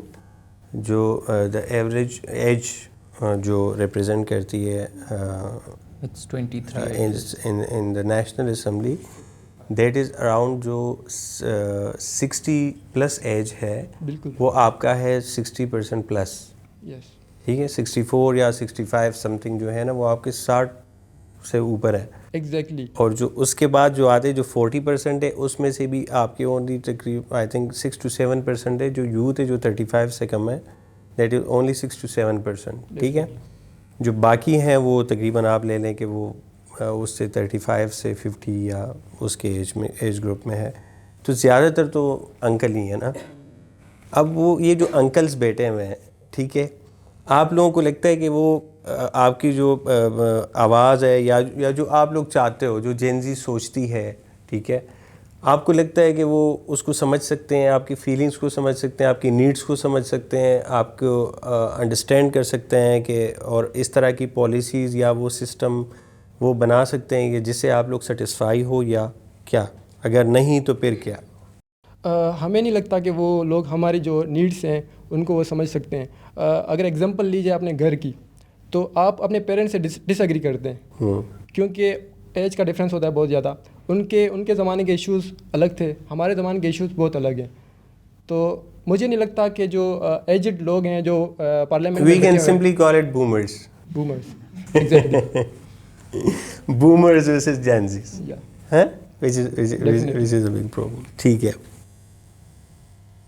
جو دا ایوریج ایج جو ریپرزینٹ کرتی ہے in the national assembly, that is around جو 60 پلس ایج ہے, وہ آپ کا ہے 60% پلس. ٹھیک ہے, 64 یا 65 سم تھنگ جو ہے نا, وہ آپ کے 60 سے اوپر ہے. ایگزیکٹلی. اور جو اس کے بعد جو آتے جو 40% ہے, اس میں سے بھی آپ کے اونلی تقریباً آئی تھنک 6 to 7% ہے جو یوتھ ہے جو 35 سے کم ہے, دیٹ از اونلی 6 to 7%. ٹھیک ہے, جو باقی ہیں وہ تقریباً آپ لے لیں کہ وہ اس سے 35 سے 50 یا اس کے ایج گروپ میں ہے. تو زیادہ تر تو انکل ہی ہیں نا. اب وہ یہ جو انکلز بیٹے ہوئے ہیں, ٹھیک ہے, آپ لوگوں کو لگتا ہے کہ وہ آپ کی جو آواز ہے یا جو آپ لوگ چاہتے ہو, جو جین زی سوچتی ہے, ٹھیک ہے, آپ کو لگتا ہے کہ وہ اس کو سمجھ سکتے ہیں, آپ کی فیلنگس کو سمجھ سکتے ہیں, آپ کی نیڈس کو سمجھ سکتے ہیں, آپ کو انڈرسٹینڈ کر سکتے ہیں کہ اور اس طرح کی پالیسیز یا وہ سسٹم وہ بنا سکتے ہیں کہ جس سے آپ لوگ سیٹسفائی ہو, یا کیا اگر نہیں تو پھر کیا؟ ہمیں نہیں لگتا کہ وہ لوگ ہماری جو نیڈس ہیں ان کو وہ سمجھ سکتے ہیں. اگر ایگزامپل لیجیے اپنے گھر کی, تو آپ اپنے پیرنٹس سے ڈس ایگری کرتے ہیں کیونکہ ایج کا ڈفرینس ہوتا ہے بہت زیادہ. ان کے زمانے کے ایشوز الگ تھے, ہمارے زمانے کے ایشوز بہت الگ ہیں. تو مجھے نہیں لگتا کہ جو ایجڈ لوگ ہیں جو parliament, we can simply call it boomers. Exactly. Boomers versus Gen Zs, which is a big problem. ٹھیک ہے,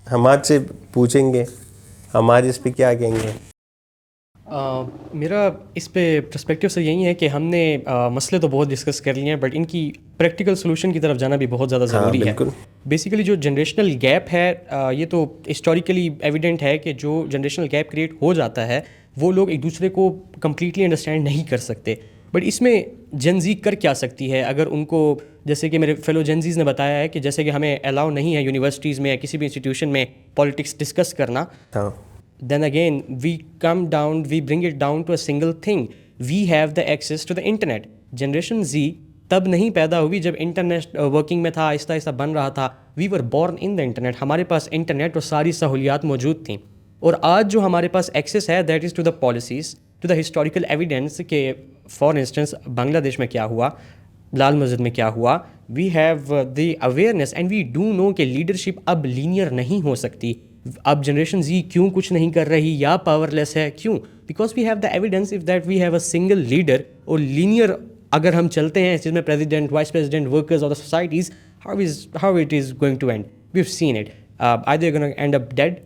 ہم آج سے پوچھیں گے ہمارے اس پہ کیا کہیں گے. میرا اس پہ پرسپیکٹیو سے یہی ہے کہ ہم نے مسئلے تو بہت ڈسکس کر لیے ہیں, بٹ ان کی پریکٹیکل سولوشن کی طرف جانا بھی بہت زیادہ ضروری ہے. بیسیکلی جو جنریشنل گیپ ہے, یہ تو ہسٹوریکلی ایویڈنٹ ہے کہ جو جنریشنل گیپ کریٹ ہو جاتا ہے وہ لوگ ایک دوسرے کو کمپلیٹلی انڈرسٹینڈ نہیں کر سکتے. بٹ اس میں جین زی کر کیا سکتی ہے؟ اگر ان کو, جیسے کہ میرے فیلو جین زیز نے بتایا ہے کہ جیسے کہ ہمیں الاؤ نہیں ہے یونیورسٹیز میں یا کسی بھی انسٹیٹیوشن میں پالیٹکس ڈسکس کرنا, then again we bring it down to a single thing: we have the access to the internet. Generation Z تب نہیں پیدا ہوئی جب انٹرنیٹ ورکنگ میں تھا, آہستہ آہستہ بن رہا تھا. we were born in the internet, ہمارے پاس انٹرنیٹ اور ساری سہولیات موجود تھیں. اور آج جو ہمارے پاس ایکسیس ہے, that is to the policies, to the historical evidence کہ فار انسٹنس بنگلہ دیش میں کیا ہوا, لال مسجد میں کیا ہوا. We have the awareness and we do know کہ لیڈرشپ اب لینئر نہیں ہو سکتی. اب جنریشن زی کیوں کچھ نہیں کر رہی یا پاور لیس ہے, کیوں؟ Because we have the evidence of that we have a single leader. اور لینئر اگر ہم چلتے ہیں جس میں پریزیڈنٹ, وائس پریزیڈنٹ, ورکرز اور the societies, how it is going to end. We've seen it. Either you're going to end up dead,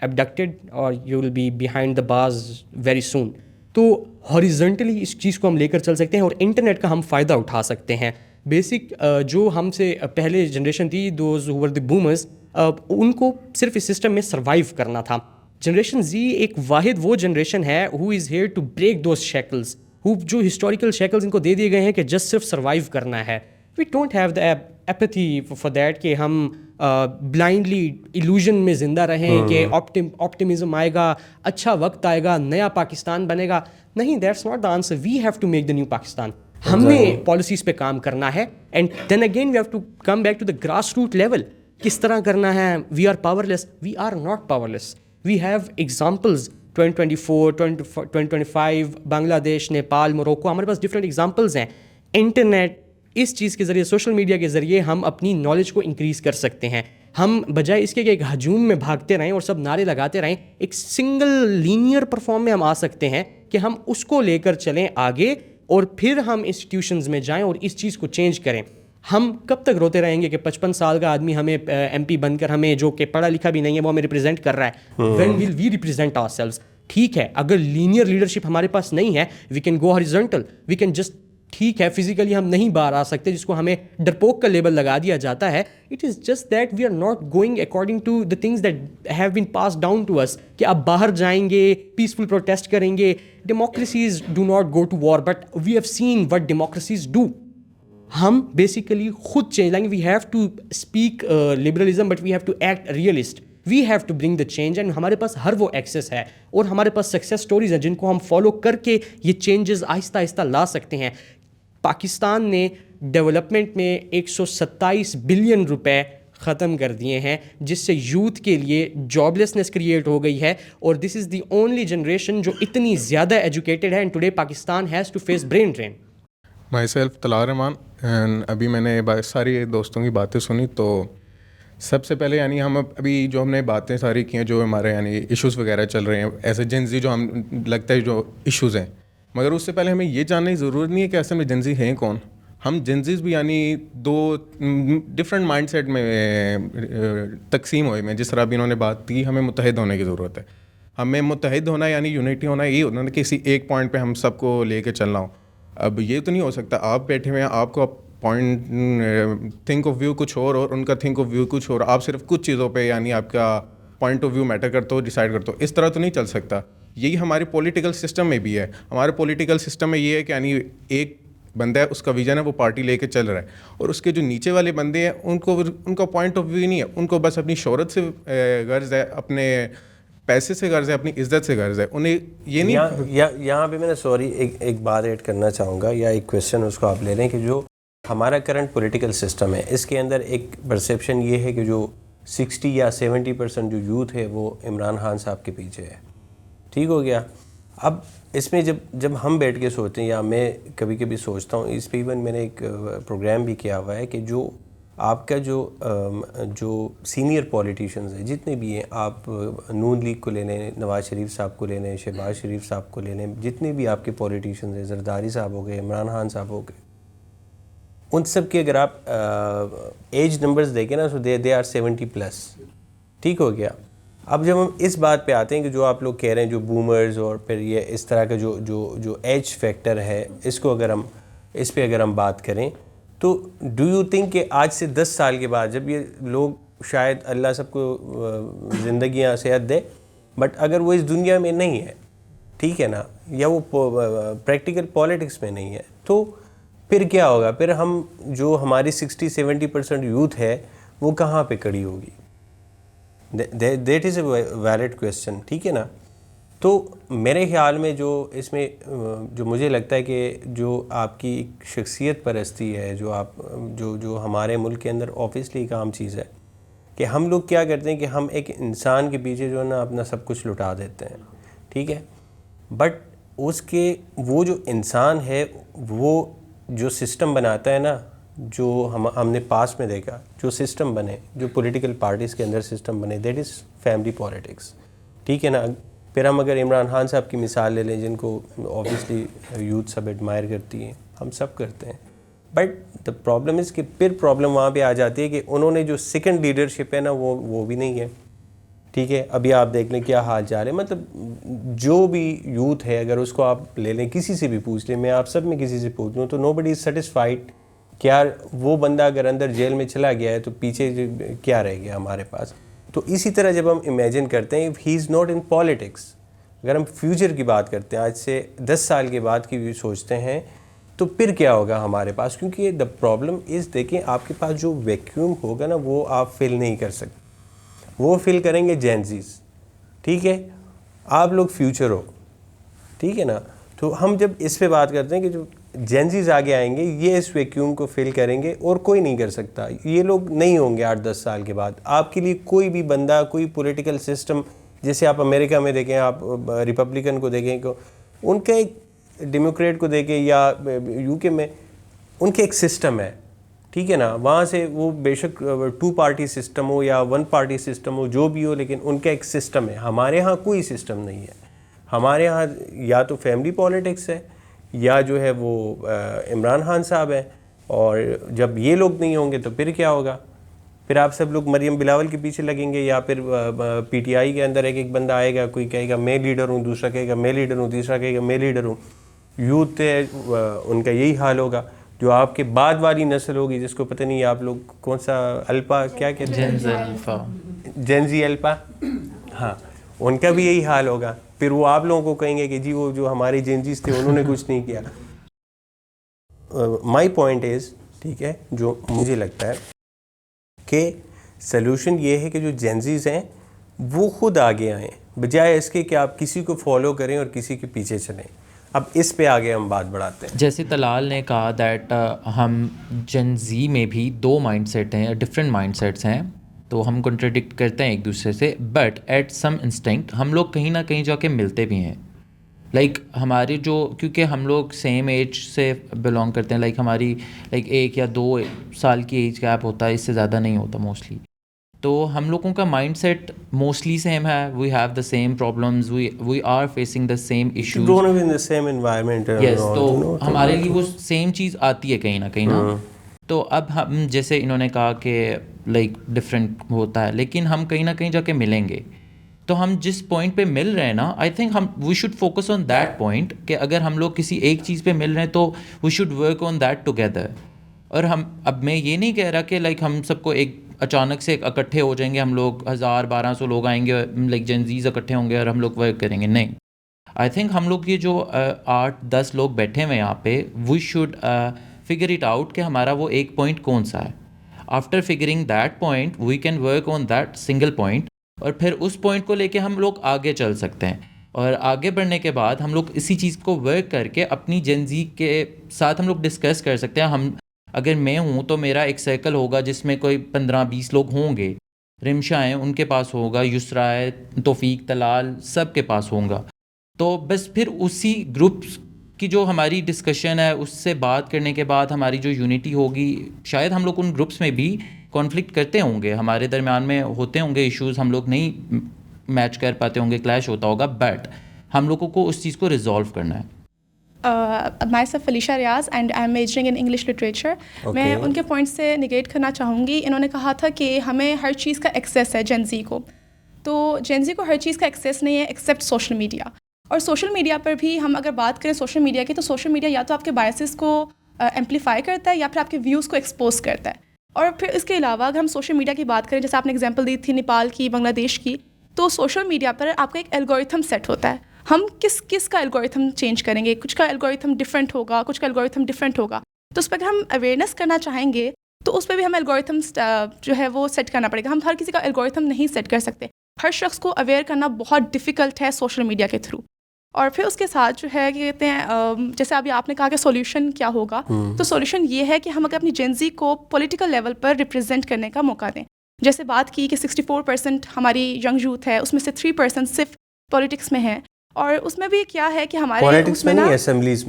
abducted, or you will be behind the bars very soon. تو ہاریزنٹلی اس چیز کو ہم لے کر چل سکتے ہیں اور انٹرنیٹ کا ہم فائدہ اٹھا سکتے ہیں. بیسک جو ہم سے پہلے جنریشن تھی, those who were the boomers, ان کو صرف اس سسٹم میں سروائیو کرنا تھا. جنریشن زی ایک واحد وہ جنریشن ہے who is here to break those shackles, جو ہسٹوریکل شیکلز ان کو دے دیے گئے ہیں کہ جسٹ صرف سروائیو کرنا ہے. We don't have the apathy for that کہ ہم بلائنڈلی ایلوژن میں زندہ رہیں کہ آپٹیمزم آئے گا, اچھا وقت آئے گا, نیا پاکستان بنے گا. نہیں, that's not the answer. We have to make the new Pakistan. ہم نے پالیسیز پہ کام کرنا ہے, and then again we have to come back to the grass root level. کس طرح کرنا ہے؟ We are powerless. We are not powerless. We have examples 2024, 2025, Bangladesh, Nepal, Morocco, ہمارے پاس ڈفرینٹ ایگزامپلز ہیں. انٹرنیٹ, اس چیز کے ذریعے, سوشل میڈیا کے ذریعے ہم اپنی نالج کو انکریز کر سکتے ہیں. ہم بجائے اس کے کہ ایک ہجوم میں بھاگتے رہیں اور سب نعرے لگاتے رہیں, ایک سنگل لینئر پرفارم میں ہم آ سکتے ہیں کہ ہم اس کو لے کر چلیں آگے, اور پھر ہم انسٹیٹیوشنز میں جائیں اور اس چیز کو چینج کریں. ہم کب تک روتے رہیں گے کہ 55 سال کا آدمی ہمیں ایم پی بن کر, ہمیں جو کہ پڑھا لکھا بھی نہیں ہے, وہ ہمیں ریپرزینٹ کر رہا ہے. When will we represent ourselves? ٹھیک ہے, اگر لینئر لیڈرشپ ہمارے پاس نہیں ہے, we can go horizontal, we can just, ٹھیک ہے فزیکلی ہم نہیں باہر آ سکتے, جس کو ہمیں ڈرپوک کا لیبل لگا دیا جاتا ہے. It is just that we are not going according to the things that have been passed down to us, کہ آپ باہر جائیں گے, پیسفل پروٹیسٹ کریں گے. Democracies do not go to war, but we have seen what democracies do. ہم basically خود change لائیں گے. We have to speak liberalism, but we have to act realist. We have to bring the change, and ہمارے پاس ہر وہ access ہے, اور ہمارے پاس success stories ہیں جن کو ہم فالو کر کے یہ چینجز آہستہ آہستہ لا سکتے ہیں. پاکستان نے ڈیولپمنٹ میں 127 بلین روپے ختم کر دیے ہیں, جس سے یوتھ کے لیے جاب لیسنس کریٹ ہو گئی ہے. اور دس از دی اونلی جنریشن جو اتنی زیادہ ایجوکیٹڈ ہے, and today Pakistan has to face brain drain. Myself Talal Rahman. ابھی میں نے ساری دوستوں کی باتیں سنی, تو سب سے پہلے یعنی ہم ابھی جو ہم نے باتیں ساری کی ہیں, جو ہمارے یعنی ایشوز وغیرہ چل رہے ہیں ایسے جنزی جو ہم لگتا ہے جو ایشوز ہیں, مگر اس سے پہلے ہمیں یہ جاننے کی ضرورت نہیں ہے کہ اصل میں جنزی ہیں کون. ہم جنزیز بھی یعنی دو ڈفرینٹ مائنڈ سیٹ میں تقسیم ہوئے ہیں. جس طرح بھی انہوں نے بات کی, ہمیں متحد ہونے کی ضرورت ہے. ہمیں متحد ہونا یعنی یونٹی ہونا, یہ ہونا کہ کسی ایک پوائنٹ پہ ہم سب کو لے کے چلنا ہو. اب یہ تو نہیں ہو سکتا آپ بیٹھے ہوئے ہیں, آپ کو پوائنٹ تھنک آف ویو کچھ اور ان کا تھنک آف ویو کچھ اور, آپ صرف کچھ چیزوں پہ یعنی آپ کا پوائنٹ آف ویو میٹر کرتا ہو, ڈیسائڈ کرتا ہو. اس طرح تو نہیں چل سکتا. یہی ہمارے پولیٹیکل سسٹم میں بھی ہے. ہمارے پولیٹیکل سسٹم میں یہ ہے کہ یعنی ایک بندہ ہے, اس کا ویژن ہے, وہ پارٹی لے کے چل رہا ہے, اور اس کے جو نیچے والے بندے ہیں ان کا پوائنٹ آف ویو نہیں ہے. ان کو بس اپنی شہرت سے غرض ہے, اپنے پیسے سے غرض ہے, اپنی عزت سے غرض ہے. انہیں یہ نہیں. یہاں پہ میں نے سوری ایک بات ایڈ کرنا چاہوں گا, یا ایک کویشچن اس کو آپ لے لیں کہ جو ہمارا کرنٹ پولیٹیکل سسٹم ہے, اس کے اندر ایک پرسیپشن یہ ہے کہ جو 60 یا 70% جو یوتھ ہے وہ عمران خان صاحب کے پیچھے ہے. ٹھیک ہو گیا. اب اس میں جب ہم بیٹھ کے سوچتے ہیں, یا میں کبھی کبھی سوچتا ہوں, اس پہ ایون میں نے ایک پروگرام بھی کیا ہوا ہے کہ جو آپ کا جو سینئر پولیٹیشینز ہیں جتنے بھی ہیں, آپ نون لیگ کو لے لیں, نواز شریف صاحب کو لے لیں, شہباز شریف صاحب کو لے لیں, جتنے بھی آپ کے پولیٹیشینز ہیں, زرداری صاحب ہو گئے, عمران خان صاحب ہو گئے, ان سب کے اگر آپ ایج نمبرز دیکھیں نا, سو دے آر 70+. ٹھیک ہو گیا. اب جب ہم اس بات پہ آتے ہیں کہ جو آپ لوگ کہہ رہے ہیں جو بومرز اور پھر یہ اس طرح کا جو ایج فیکٹر ہے, اس کو اس پہ اگر ہم بات کریں, تو ڈو یو تھنک کہ آج سے 10 سال کے بعد جب یہ لوگ, شاید اللہ سب کو زندگیاں صحت دے, بٹ اگر وہ اس دنیا میں نہیں ہے, ٹھیک ہے نا, یا وہ پریکٹیکل پالیٹکس میں نہیں ہے, تو پھر کیا ہوگا؟ پھر ہم جو ہماری 60-70% یوتھ ہے وہ کہاں پہ کھڑی ہوگی؟ That is a valid question. ٹھیک ہے نا. تو میرے خیال میں جو اس میں جو مجھے لگتا ہے کہ جو آپ کی شخصیت پرستی ہے, جو ہمارے ملک کے اندر آبویسلی ایک عام چیز ہے کہ ہم لوگ کیا کرتے ہیں کہ ہم ایک انسان کے پیچھے جو ہے نا اپنا سب کچھ لٹا دیتے ہیں. ٹھیک ہے. بٹ اس کے وہ جو انسان ہے, وہ جو سسٹم بناتا ہے نا, جو ہم نے پاس میں دیکھا, جو سسٹم بنے, جو پولیٹیکل پارٹیز کے اندر سسٹم بنے, دیٹ از فیملی پالیٹکس. ٹھیک ہے نا. پھر ہم اگر عمران خان صاحب کی مثال لے لیں, جن کو اوبیسلی یوتھ سب ایڈمائر کرتی ہیں, ہم سب کرتے ہیں, بٹ دا پرابلم از کہ پھر پرابلم وہاں پہ آ جاتی ہے کہ انہوں نے جو سیکنڈ لیڈرشپ ہے نا وہ بھی نہیں ہے. ٹھیک ہے. ابھی آپ دیکھ لیں کیا حال جا رہے ہیں. مطلب جو بھی یوتھ ہے, اگر اس کو آپ لے لیں, کسی سے بھی پوچھ لیں, میں آپ سب میں کسی سے پوچھ لوں, تو نو بڈی از سیٹسفائڈ کہ یار وہ بندہ اگر اندر جیل میں چلا گیا ہے تو پیچھے کیا رہ گیا ہمارے پاس. تو اسی طرح جب ہم امیجن کرتے ہیں, ہی از ناٹ ان پالیٹکس, اگر ہم فیوچر کی بات کرتے ہیں, آج سے 10 سال کے بعد کی سوچتے ہیں, تو پھر کیا ہوگا ہمارے پاس؟ کیونکہ دا پرابلم از, دیکھیں آپ کے پاس جو ویکیوم ہوگا نا وہ آپ فل نہیں کر سکتے, وہ فل کریں گے جینزیز. ٹھیک ہے. آپ لوگ فیوچر ہو. ٹھیک ہے نا. تو ہم جب اس پہ بات کرتے ہیں کہ جو جینزیز آگے آئیں گے, یہ اس ویکیوم کو فل کریں گے اور کوئی نہیں کر سکتا. یہ لوگ نہیں ہوں گے 8-10 سال کے بعد. آپ کے لیے کوئی بھی بندہ, کوئی پولیٹیکل سسٹم, جیسے آپ امریکہ میں دیکھیں, آپ ریپبلکن کو دیکھیں, ان کا ایک ڈیموکریٹ کو دیکھیں, یا یو کے میں ان کا ایک سسٹم ہے. ٹھیک ہے نا. وہاں سے وہ بے شک 2 پارٹی سسٹم ہو یا 1 پارٹی سسٹم ہو, جو بھی ہو, لیکن ان کا ایک سسٹم ہے. ہمارے ہاں کوئی سسٹم نہیں ہے. ہمارے ہاں یا تو فیملی پالیٹکس ہے, یا جو ہے وہ عمران خان صاحب ہیں, اور جب یہ لوگ نہیں ہوں گے تو پھر کیا ہوگا؟ پھر آپ سب لوگ مریم بلاول کے پیچھے لگیں گے, یا پھر پی ٹی آئی کے اندر ایک بندہ آئے گا, کوئی کہے گا میں لیڈر ہوں, دوسرا کہے گا میں لیڈر ہوں, تیسرا کہے گا میں لیڈر ہوں. یوتھ ہے ان کا یہی حال ہوگا. جو آپ کے بعد والی نسل ہوگی, جس کو پتہ نہیں آپ لوگ کون سا الپا کیا کہتے ہیں, جینزی الپا, ہاں, ان کا بھی یہی حال ہوگا. پھر وہ آپ لوگوں کو کہیں گے کہ جی وہ جو ہمارے جینزیز تھے انہوں نے کچھ نہیں کیا. مائی پوائنٹ از, ٹھیک ہے, جو مجھے لگتا ہے کہ سلوشن یہ ہے کہ جو جینزیز ہیں وہ خود آگے آئیں, بجائے اس کے کہ آپ کسی کو فالو کریں اور کسی کے پیچھے چلیں. اب اس پہ آگے ہم بات بڑھاتے ہیں. جیسے طلال نے کہا دیٹ ہم جن زی میں بھی 2 مائنڈ سیٹ ہیں, ڈفرینٹ مائنڈ سیٹس ہیں, تو ہم کنٹراڈکٹ کرتے ہیں ایک دوسرے سے, بٹ ایٹ سم انسٹنکٹ ہم لوگ کہیں نہ کہیں جا کے ملتے بھی ہیں. لائک ہمارے جو, کیونکہ ہم لوگ سیم ایج سے بلانگ کرتے ہیں, لائک ہماری 1 یا 2 سال کی ایج گیپ ہوتا ہے, اس سے زیادہ نہیں ہوتا موسٹلی. تو ہم لوگوں کا مائنڈ سیٹ موسٹلی سیم ہے. We have the same problems, we are facing the same issues, yes. تو ہمارے لیے وہ سیم چیز آتی ہے کہیں نہ کہیں نا. تو اب ہم جیسے انہوں نے کہا کہ لائک ڈفرینٹ ہوتا ہے, لیکن ہم کہیں نہ کہیں جا کے ملیں گے. تو ہم جس پوائنٹ پہ مل رہے ہیں نا, آئی تھنک ہم we should focus on that point, کہ اگر ہم لوگ کسی ایک چیز پہ مل رہے ہیں تو we should work on that together. اور ہم, اب میں یہ نہیں کہہ رہا کہ لائک ہم سب کو ایک اچانک سے اکٹھے ہو جائیں گے, ہم لوگ 1000-1200 لوگ آئیں گے, لائک جنزیز اکٹھے ہوں گے اور ہم لوگ ورک کریں گے, نہیں. آئی تھنک ہم لوگ یہ جو 8-10 لوگ بیٹھے ہوئے ہیں یہاں پہ, we should figure it out کہ ہمارا وہ ایک پوائنٹ کون سا ہے. After figuring that point we can work on that single point, اور پھر اس پوائنٹ کو لے کے ہم لوگ آگے چل سکتے ہیں. اور آگے بڑھنے کے بعد ہم لوگ اسی چیز کو ورک کر کے اپنی جنزی کے ساتھ ہم لوگ ڈسکس کر سکتے ہیں. ہم اگر میں ہوں تو میرا ایک سرکل ہوگا جس میں کوئی 15-20 لوگ ہوں گے, رمشا ہیں ان کے پاس ہوگا, یسرا ہے, توفیق, طلال, سب کے پاس ہوں گا. تو بس پھر اسی گروپس کی جو ہماری ڈسکشن ہے اس سے بات کرنے کے بعد ہماری جو یونٹی ہوگی, شاید ہم لوگ ان گروپس میں بھی کانفلکٹ کرتے ہوں گے, ہمارے درمیان میں ہوتے ہوں گے ایشوز, ہم لوگ نہیں میچ کر پاتے ہوں گے, کلیش ہوتا ہوگا, بٹ ہم لوگوں کو اس چیز کو ریزالو کرنا ہے. Myself Falisha Riaz and I am majoring in English literature. میں ان کے پوائنٹ سے نگیٹ کرنا چاہوں گی. انہوں نے کہا تھا کہ ہمیں ہر چیز کا ایکسیس ہے جنزی کو, تو جنزی کو ہر چیز کا ایکسیس نہیں ہے ایکسیپٹ سوشل میڈیا. اور سوشل میڈیا پر بھی ہم اگر بات کریں سوشل میڈیا کی, تو سوشل میڈیا یا تو آپ کے بائسز کو ایمپلیفائی کرتا ہے یا پھر آپ کے ویوز کو ایکسپوز کرتا ہے. اور پھر اس کے علاوہ اگر ہم سوشل میڈیا کی بات کریں, جیسے آپ نے ایگزامپل دی تھی نیپال کی, بنگلہ دیش کی, تو سوشل میڈیا پر آپ کا ایک الگورتھم سیٹ ہوتا ہے. ہم کس کا الگورتھم چینج کریں گے, کچھ کا الگورتھم ڈفرینٹ ہوگا, کچھ کا الگورتھم ڈفرینٹ ہوگا. تو اس پہ اگر ہم اویئرنیس کرنا چاہیں گے تو اس پہ بھی ہمیں الگورتھم جو ہے وہ سیٹ کرنا پڑے گا. ہم ہر کسی کا الگورتھم نہیں سیٹ کر سکتے. ہر شخص کو اویئر کرنا بہت ڈیفیکلٹ ہے سوشل میڈیا کے تھرو. اور پھر اس کے ساتھ جو ہے کہ کہتے ہیں, جیسے ابھی آپ نے کہا کہ سولوشن کیا ہوگا, تو سولوشن یہ ہے کہ ہم اگر اپنی جنزی کو پولیٹیکل لیول پر ریپرزینٹ کرنے کا موقع دیں. جیسے بات کی کہ 64% ہماری ینگ یوتھ ہے, اس میں سے 3% صرف پولیٹکس میں ہے. اور اس میں بھی کیا ہے کہ ہمارے اسمبلیز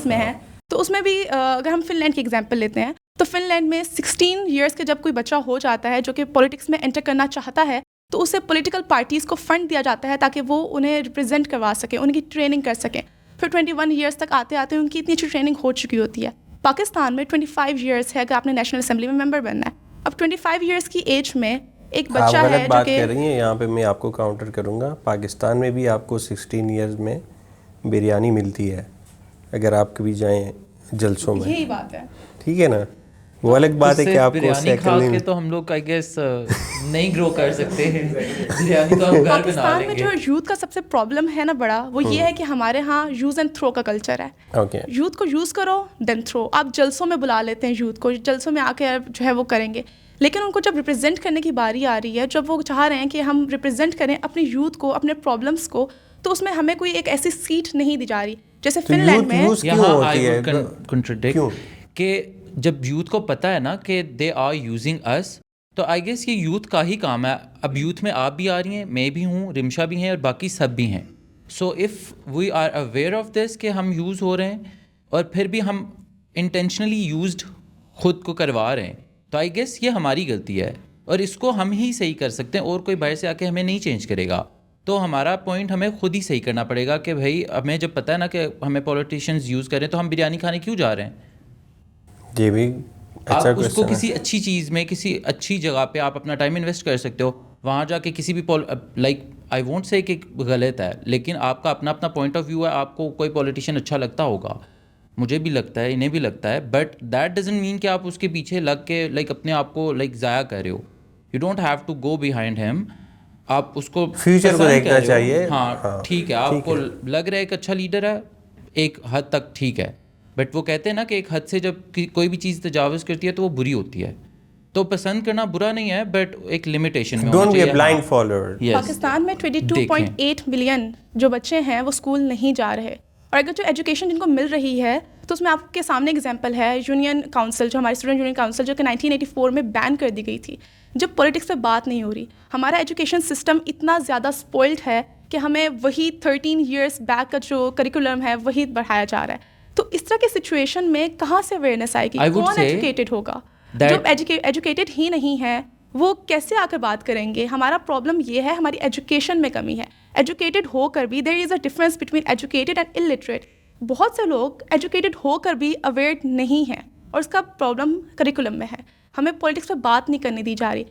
میں ہے. تو اس میں بھی اگر ہم فن لینڈ کی ایگزامپل لیتے ہیں, تو فن لینڈ میں 16 ایئرس کے جب کوئی بچہ ہو جاتا ہے جو کہ پولیٹکس میں انٹر کرنا چاہتا ہے, تو اسے پولیٹیکل پارٹیز کو فنڈ دیا جاتا ہے تاکہ وہ انہیں ریپرزینٹ کروا سکیں, ان کی ٹریننگ کر سکیں. پھر 21 ایئرس تک آتے آتے ان کی اتنی اچھی ٹریننگ ہو چکی ہوتی ہے. پاکستان میں 25 ایئرس ہے اگر آپ نے نیشنل اسمبلی میں ممبر بننا ہے. اب 25 ایئرس کی ایج میں ایک بچہ ہے جو کہ کہہ رہی ہیں, یہاں پہ میں آپ کو کاؤنٹر کروں گا. پاکستان میں بھی آپ کو 16 ایئرز میں بریانی ملتی ہے اگر آپ کبھی جائیں جلسوں میں. یہی بات ہے, ٹھیک ہے نا. وہ الگ بات ہے کہ آپ کو کھا کے تو ہم لوگ آئی گیس نہیں گرو کر سکتے ہیں. بریانی تو ہم گھر بنا لیں گے. پاکستان میں جو یوتھ کا سب سے پرابلم ہے نا بڑا, وہ یہ ہے کہ ہمارے ہاں یوز اینڈ تھرو کا کلچر ہے. یوتھ کو یوز کرو دین تھرو. آپ جلسوں میں بلا لیتے ہیں یوتھ کو, جلسوں میں آ کے جو ہے وہ کریں گے, لیکن ان کو جب ریپرزینٹ کرنے کی باری آ رہی ہے, جب وہ چاہ رہے ہیں کہ ہم ریپرزینٹ کریں اپنے یوتھ کو, اپنے پرابلمس کو, تو اس میں ہمیں کوئی ایک ایسی سیٹ نہیں دی جا رہی. جیسے فن لینڈ میں کہ جب یوتھ کو پتہ ہے نا کہ دے آر یوزنگ اس, تو آئی گیس یہ یوتھ کا ہی کام ہے. اب یوتھ میں آپ بھی آ رہی ہیں, میں بھی ہوں, رمشا بھی ہیں, اور باقی سب بھی ہیں. So if we are aware of this کہ ہم یوز ہو رہے ہیں, اور پھر بھی ہم انٹینشنلی یوزڈ خود کو کروا رہے ہیں, تو آئی گیس یہ ہماری غلطی ہے, اور اس کو ہم ہی صحیح کر سکتے ہیں, اور کوئی باہر سے آ کے ہمیں نہیں چینج کرے گا. تو ہمارا پوائنٹ ہمیں خود ہی صحیح کرنا پڑے گا کہ بھائی ہمیں جب پتہ ہے نا کہ ہمیں پولیٹیشینز یوز کریں, تو ہم بریانی کھانے کیوں جا رہے ہیں؟ جی بھی آپ اس کو کسی اچھی چیز میں, کسی اچھی جگہ پہ آپ اپنا ٹائم انویسٹ کر سکتے ہو. وہاں جا کے کسی بھی لائک آئی وونٹ سے کہ غلط ہے, لیکن آپ کا اپنا اپنا پوائنٹ آف ویو ہے. آپ کو کوئی پولیٹیشین اچھا لگتا ہوگا, مجھے بھی لگتا ہے, انہیں بھی لگتا ہے, بٹ دیٹ ڈزنٹ مین کہ آپ اس کے پیچھے لگ کے لائک اپنے آپ کو لائک ضائع کر رہے ہو. You don't have to go behind him. آپ اس کو فیوچر کو دیکھنا چاہیے. ہاں ٹھیک ہے, آپ کو لگ رہا ہے ایک اچھا لیڈر ہے ایک حد تک, ٹھیک ہے, بٹ وہ کہتے ہیں نا کہ ایک حد سے جب کوئی بھی چیز تجاوز کرتی ہے تو وہ بری ہوتی ہے. تو پسند کرنا برا نہیں ہے, بٹ ایک لمیٹیشن میں ہونا چاہیے. پاکستان میں 22.8 ملین جو بچے ہیں وہ اسکول نہیں جا رہے. اور اگر جو ایجوکیشن جن کو مل رہی ہے تو اس میں آپ کے سامنے ایگزامپل ہے یونین کاؤنسل, جو ہماری اسٹوڈنٹ یونین کاؤنسل جو کہ 1984 میں بین کر دی گئی تھی, جب پولیٹکس پہ بات نہیں ہو رہی. ہمارا ایجوکیشن سسٹم اتنا زیادہ اسپوائلڈ ہے کہ ہمیں وہی 13 ایئرس بیک کا جو کریکولم ہے وہی بڑھایا جا رہا ہے. تو اس طرح کی سچویشن میں کہاں سے اویئرنیس آئے گی؟ کون ایجوکیٹڈ ہوگا؟ جو ایجوکیٹڈ ہی نہیں ہے وہ کیسے آ کر بات کریں گے؟ ہمارا پرابلم یہ ہے, ہماری ایجوکیشن میں کمی ہے. ایجوکیٹڈ ہو کر بھی there is a difference between educated and illiterate. بہت سے لوگ ایجوکیٹڈ ہو کر بھی اویئر نہیں ہیں اور اس کا پرابلم کریکولم میں ہے. ہمیں پولیٹکس پہ بات نہیں کرنے دی جا رہی.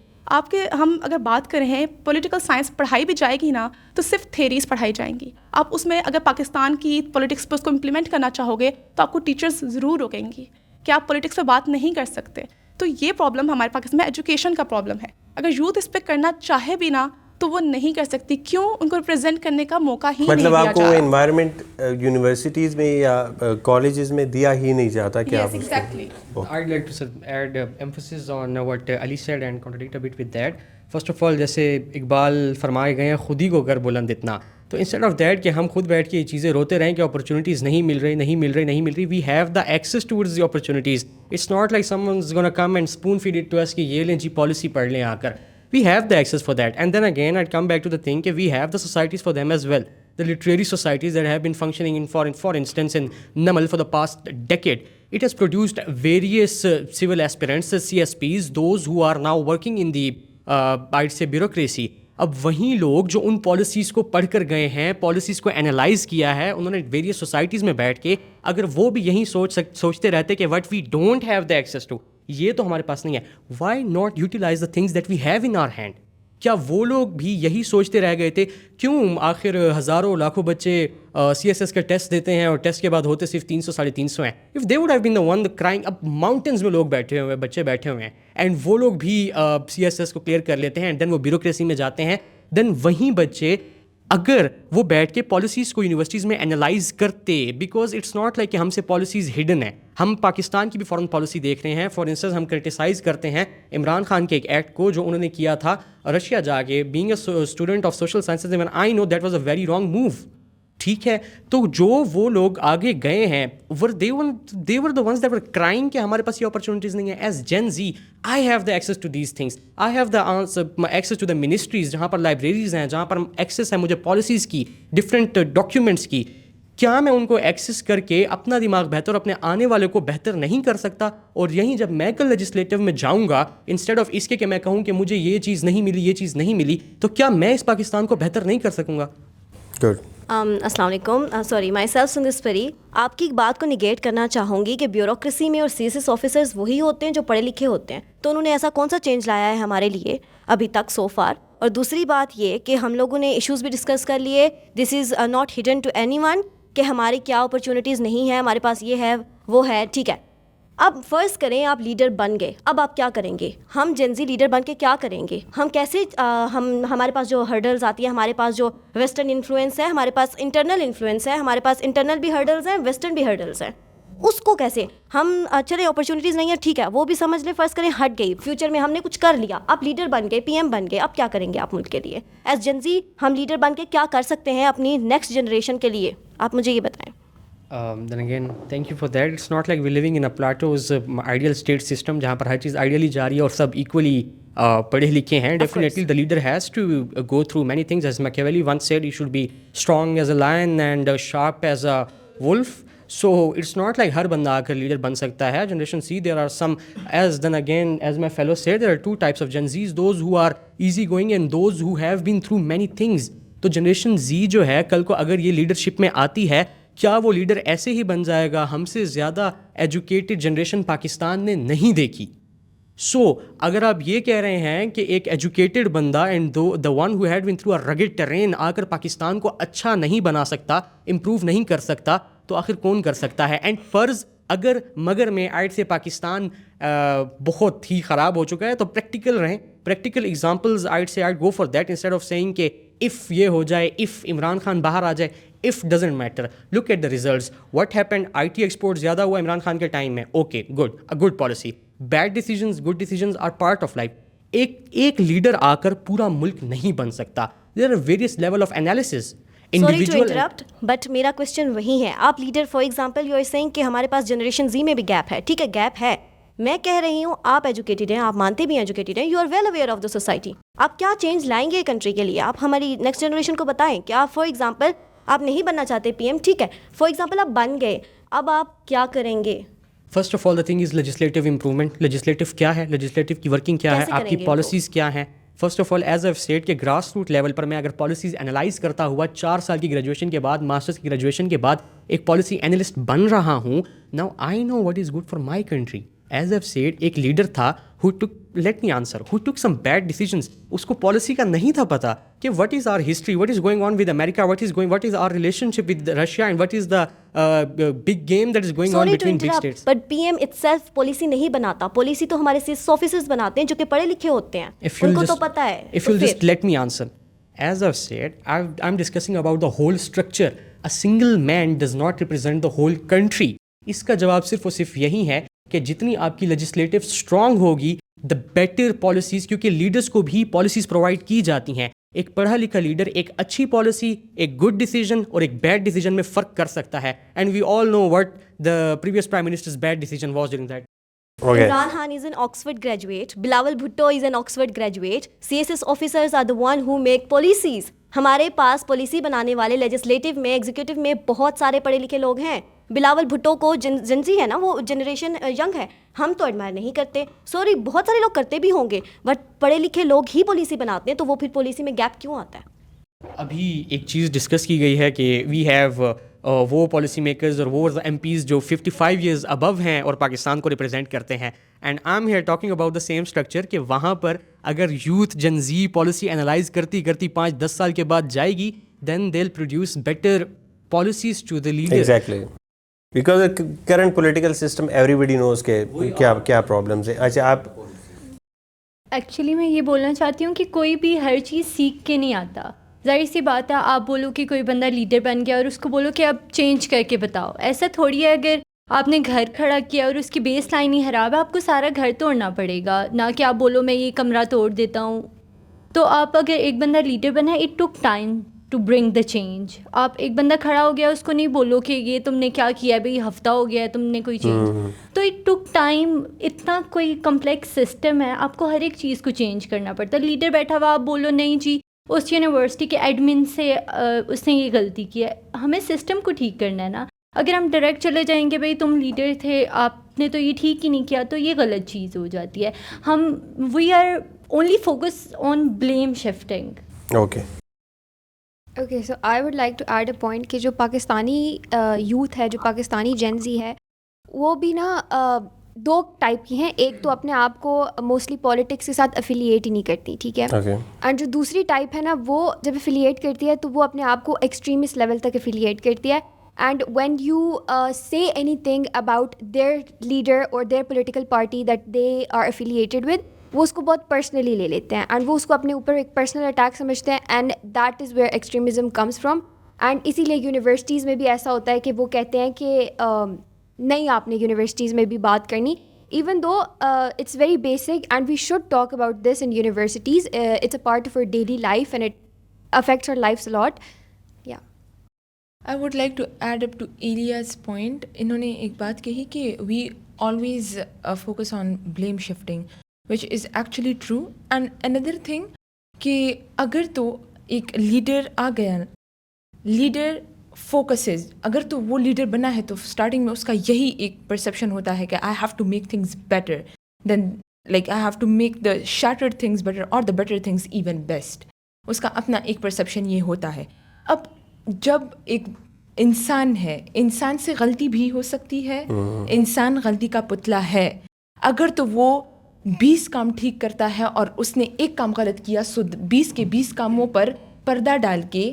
ہم اگر بات کر رہے ہیں پولیٹیکل سائنس پڑھائی بھی جائے گی نا تو صرف تھیریز پڑھائی جائیں گی. آپ اس میں اگر پاکستان کی پولیٹکس پہ اس کو امپلیمنٹ کرنا چاہو گے تو آپ کو ٹیچرز ضرور روکیں گی کہ آپ پولیٹکس پہ بات نہیں کر سکتے. تو یہ پرابلم ہمارے پاکستان میں ایجوکیشن کا پرابلم ہے. اگر یوتھ اس پہ کرنا چاہے بھی نا تو وہ نہیں کر سکتی. کیوں؟ ان کو ریپرزینٹ کرنے کا موقع ہی نہیں دیا جا رہا. مطلب آپ کو انوائرمنٹ یونیورسٹیز میں یا کالجز میں دیا ہی نہیں جاتا کہ آپ اس کو. I'd like to add emphasis on what Ali said and contradict a bit with that. First of all, جیسے اقبال فرمائے گئے ہیں خود ہی کو کر بلند اتنا, تو انسٹیڈ آف دیٹ کہ ہم خود بیٹھ کے یہ چیزیں روتے رہیں کہ اپرچونیٹیز نہیں مل رہی, we have the access towards the opportunities. It's not like someone is gonna come and spoon feed it to us کہ یہ لیں جی پالیسی پڑھ لیں آ کر. We have the access for that. And then again I come back to the thing that we have the societies for them as well. The literary societies that have been functioning for instance in NAMAL for the past decade, it has produced various civil aspirants, CSPs, those who are now working in the I'd say bureaucracy. اب وہیں لوگ جو ان policies کو پڑھ کر گئے ہیں, policies کو انالائز کیا ہے, انہوں نے ویریس سوسائٹیز میں بیٹھ کے اگر وہ بھی یہی سوچتے رہتے کہ what we don't have the access to, یہ تو ہمارے پاس نہیں ہے, why not utilize the things that we have in our hand. کیا وہ لوگ بھی یہی سوچتے رہ گئے تھے؟ کیوں آخر ہزاروں لاکھوں بچے CSS کا ٹیسٹ دیتے ہیں اور ٹیسٹ کے بعد ہوتے صرف 300 350 ہیں. If they would have been the one crying, اب ماؤنٹینز میں لوگ بیٹھے ہوئے ہیں, بچے بیٹھے ہوئے ہیں, اینڈ وہ لوگ بھی CSS کو کلیئر کر لیتے ہیں, اینڈ دین وہ بیوروکریسی میں جاتے ہیں. دین وہیں بچے اگر وہ بیٹھ کے پالیسیز کو یونیورسٹیز میں انالائز کرتے, بیکاز اٹس ناٹ لائک کہ ہم سے پالیسیز ہڈن ہیں. ہم پاکستان کی بھی فارن پالیسی دیکھ رہے ہیں. فار انسٹنس ہم کرٹیسائز کرتے ہیں عمران خان کے ایک ایکٹ کو جو انہوں نے کیا تھا رشیا جا کے, being a student of social sciences, I know that was a very wrong move. ٹھیک ہے, تو جو وہ لوگ آگے گئے ہیں they were the ones that were crying کہ ہمارے پاس یہ اپرچونیٹیز نہیں ہیں. As gen Z I have the access to these things, I have the access to the ministries جہاں پر لائبریریز ہیں, جہاں پر ایکسیس ہے مجھے پالیسیز کی, ڈفرینٹ ڈاکیومنٹس کی. کیا میں ان کو ایکسیس کر کے اپنا دماغ بہتر اور اپنے آنے والے کو بہتر نہیں کر سکتا؟ اور یہیں جب میں کل لیجسلیٹو میں جاؤں گا, انسٹیڈ آف اس کے کہ میں کہوں کہ مجھے یہ چیز نہیں ملی, تو کیا میں اس پاکستان کو بہتر نہیں کر سکوں گا؟ السلام علیکم. سوری مائی سیلف سندس پری. آپ کی ایک بات کو نگیٹ کرنا چاہوں گی کہ بیوروکریسی میں اور CSS آفیسرز وہی ہوتے ہیں جو پڑھے لکھے ہوتے ہیں, تو انہوں نے ایسا کون سا چینج لایا ہے ہمارے لیے ابھی تک سو فار؟ اور دوسری بات یہ کہ ہم لوگوں نے ایشوز بھی ڈسکس کر لیے. This is not hidden to anyone کہ ہماری کیا اپرچونیٹیز نہیں ہیں, ہمارے پاس یہ ہے وہ ہے. ٹھیک ہے, اب فرض کریں آپ لیڈر بن گئے, اب آپ کیا کریں گے؟ ہم جنزی لیڈر بن کے کیا کریں گے؟ ہم کیسے ہمارے پاس جو ہرڈلز آتی ہے, ہمارے پاس جو ویسٹرن انفلوئنس ہے, ہمارے پاس انٹرنل انفلوئنس ہے, ہمارے پاس انٹرنل بھی ہرڈلز ہیں, ویسٹرن بھی ہرڈلز ہیں, اس کو کیسے ہم چلے اپرچونیٹیز نہیں ہیں, ٹھیک ہے وہ بھی سمجھ لیں, فرض کریں ہٹ گئی, فیوچر میں ہم نے کچھ کر لیا, آپ لیڈر بن گئے, PM بن گئے, اب کیا کریں گے آپ ملک کے لیے ایز جنزی؟ ہم لیڈر بن کے کیا کر سکتے ہیں اپنی نیکسٹ جنریشن کے لیے؟ آپ مجھے یہ بتائیں. Then again, thank you for that. It's not like we're living in a Plato's ideal state system جہاں پر ہر چیز آئیڈیلی جا رہی ہے اور سب ایکولی پڑھے لکھے ہیں. Definitely the leader has to go through many things. As Machiavelli once said, you should be strong as a lion and sharp as a wolf. So it's not like ہر بندہ آ کر leader بن سکتا ہے. Generation C, there are some, as my fellow said, there are two types of Gen Zs, those who are easy going and those who have been through many things. تو generation Z جو ہے کل کو اگر یہ leadership میں آتی ہے, کیا وہ لیڈر ایسے ہی بن جائے گا؟ ہم سے زیادہ ایجوکیٹڈ جنریشن پاکستان نے نہیں دیکھی. سو اگر آپ یہ کہہ رہے ہیں کہ ایک ایجوکیٹڈ بندہ and the one who had been through a rugged train آ کر پاکستان کو اچھا نہیں بنا سکتا, امپروو نہیں کر سکتا, تو آخر کون کر سکتا ہے؟ اینڈ فرض اگر مگر میں آئٹ سے پاکستان بہت ہی خراب ہو چکا ہے تو پریکٹیکل رہیں, practical examples I'd say I'd go for that instead of seeing کہ اف یہ ہو جائے, اف عمران خان باہر آ جائے. If doesn't matter, look at the results. What happened? IT export زیادہ ہوا عمران خان کے ٹائم میں. Okay, good, a good policy. Bad decisions, good decisions are part of life. ایک لیڈر آ کر پورا ملک نہیں بن سکتا. There are various level of analysis. Interrupt but میرا کوشچن وہی ہے. آپ leader for example you are seeing کہ ہمارے پاس جنریشن زی میں بھی گیپ ہے, ٹھیک ہے گیپ ہے, میں کہہ رہی ہوں آپ ایجوکیٹڈ ہیں, آپ مانتے بھی ہیں ایجوکیٹڈ ہیں, you are well aware of the society, آپ کیا چینج لائیں گے کنٹری کے لیے, آپ ہماری نیکسٹ جنریشن کو بتائیں کہ آپ فار ایگزامپل آپ نہیں بننا چاہتے پی ایم, ٹھیک ہے فار ایگزامپل آپ بن گئے, اب آپ کیا کریں گے؟ First of all the thing is legislative improvement. Legislative کیا ہے, لیجسلیٹو کی ورکنگ کیا ہے, آپ کی پالیسیز کیا ہیں. First of all as a state کے گراس روٹ لیول پر میں اگر پالیسیز انالائز کرتا ہوا 4 سال کی گریجویشن کے بعد, ماسٹرس کی گریجویشن کے بعد ایک پالیسی اینالسٹ بن رہا ہوں, now I know what is good for my country. As a state ایک لیڈر تھا who took, let me answer, who took some bad decisions. اس کو پالیسی کا نہیں تھا پتا کہ what is our history, what is going on with America, what is our relationship with Russia and what is the big game that is going on between big states. But PM itself policy نہیں بناتا, policy تو ہمارے CIS officers بناتے ہیں جو کہ پڑھے لکھے ہوتے ہیں, ان کو تو پتا ہے. If you'll just let me answer. As I've said, I'm discussing about the whole structure. A single man does not represent the whole country. اس کا جواب صرف اور صرف یہی ہے کہ جتنی آپ کی لیجسلیٹو اسٹرانگ ہوگی دا بیٹر پالیسیز, کیونکہ لیڈرس کو بھی پالیسیز پرووائڈ کی جاتی ہیں. ایک پڑھا لکھا لیڈر ایک اچھی پالیسی, ایک گڈ ڈیسیجن اور ایک بیڈ ڈیسیجن میں فرق کر سکتا ہے. And we all know what the previous prime ministers bad decision was during that. Imran Khan is an Oxford graduate, Bilawal Bhutto is an Oxford graduate, CSS officers are the one who make policies. ہمارے پاس policy بنانے والے legislative میں, executive میں بہت سارے پڑھے لکھے لوگ ہیں. بلاول بھٹو کو جنزی ہے نا, وہ جنریشن ینگ ہے, ہم تو ایڈمائر نہیں کرتے, سوری بہت سارے لوگ کرتے بھی ہوں گے, بٹ پڑھے لکھے لوگ ہی پالیسی بناتے ہیں, تو وہ پھر پالیسی میں گیپ کیوں آتا ہے؟ ابھی ایک چیز ڈسکس کی گئی ہے کہ وی ہیو وہ پالیسی میکرز اور وہ ایم پیز جو 55 ایئرز ابو ہیں اور پاکستان کو ریپرزینٹ کرتے ہیں. And I am here talking about the same structure کہ وہاں پر اگر یوتھ جنزی پالیسی انالائز کرتی 5-10 سال کے بعد جائے گی, then they will produce better policies to the leader. Exactly, because current political system everybody knows کہ کیا پرابلمز ہیں. اچھا آپ ایکچولی میں یہ بولنا چاہتی ہوں کہ کوئی بھی ہر چیز سیکھ کے نہیں آتا. ظاہر سی بات ہے, آپ بولو کہ کوئی بندہ لیڈر بن گیا اور اس کو بولو کہ اب چینج کر کے بتاؤ, ایسا تھوڑی ہے. اگر آپ نے گھر کھڑا کیا اور اس کی بیس لائن ہی خراب ہے, آپ کو سارا گھر توڑنا پڑے گا, نہ کہ آپ بولو میں یہ کمرہ توڑ دیتا ہوں. تو آپ اگر ایک بندہ لیڈر بنا ہے, it took time to bring the change. آپ ایک بندہ کھڑا ہو گیا, اس کو نہیں بولو کہ یہ تم نے کیا کیا ہے بھائی, ہفتہ ہو گیا ہے تم نے کوئی چینج, تو اٹ ٹک ٹائم. اتنا کوئی کمپلیکس سسٹم ہے, آپ کو ہر ایک چیز کو چینج کرنا پڑتا ہے. لیڈر بیٹھا ہوا آپ بولو نہیں جی اس یونیورسٹی کے ایڈمن سے اس نے یہ غلطی کی ہے, ہمیں سسٹم کو ٹھیک کرنا ہے نا. اگر ہم ڈائریکٹ چلے جائیں گے بھائی تم لیڈر تھے آپ نے تو یہ ٹھیک ہی نہیں کیا, تو یہ غلط چیز ہو جاتی ہے. ہم we are only focus on blame shifting. Okay so I would like to add a point کہ جو پاکستانی یوتھ ہے, جو پاکستانی جین زی ہے, وہ بھی نا 2 ٹائپ کی ہیں. ایک تو اپنے آپ کو موسٹلی پالیٹکس کے ساتھ افیلیٹ ہی نہیں کرتی, ٹھیک ہے, اینڈ جو دوسری ٹائپ ہے نا, وہ جب افیلیٹ کرتی ہے تو وہ اپنے آپ کو ایکسٹریمسٹ لیول تک افیلیٹ کرتی ہے. And when you say anything about their leader or their political party that they are affiliated with, وہ اس کو بہت پرسنلی لے لیتے ہیں, اینڈ وہ اس کو اپنے اوپر ایک پرسنل اٹیک سمجھتے ہیں, and that is where extremism comes from. And اسی لیے یونیورسٹیز میں بھی ایسا ہوتا ہے کہ وہ کہتے ہیں کہ نہیں آپ نے یونیورسٹیز میں بھی بات کرنی, even though it's very basic and we should talk about this in universities. It's a part of our daily life and it affects our life a lot. I would like to add up to Elia's point. انہوں نے ایک بات کہی کہ we always focus on blame shifting, which is actually true. And another thing کہ اگر تو ایک لیڈر آ گیا, لیڈر فوکسز, اگر تو وہ لیڈر بنا ہے تو اسٹارٹنگ میں اس کا یہی ایک پرسیپشن ہوتا ہے کہ I have to make things better, then like I have to make the shattered things better or the better things even best. اس کا اپنا ایک پرسیپشن یہ ہوتا ہے. اب جب ایک انسان ہے, انسان سے غلطی بھی ہو سکتی ہے, انسان غلطی کا پتلا ہے. اگر تو وہ 20 کام ٹھیک کرتا ہے اور اس نے ایک کام غلط کیا, سو 20 کے 20 کاموں پر پردہ ڈال کے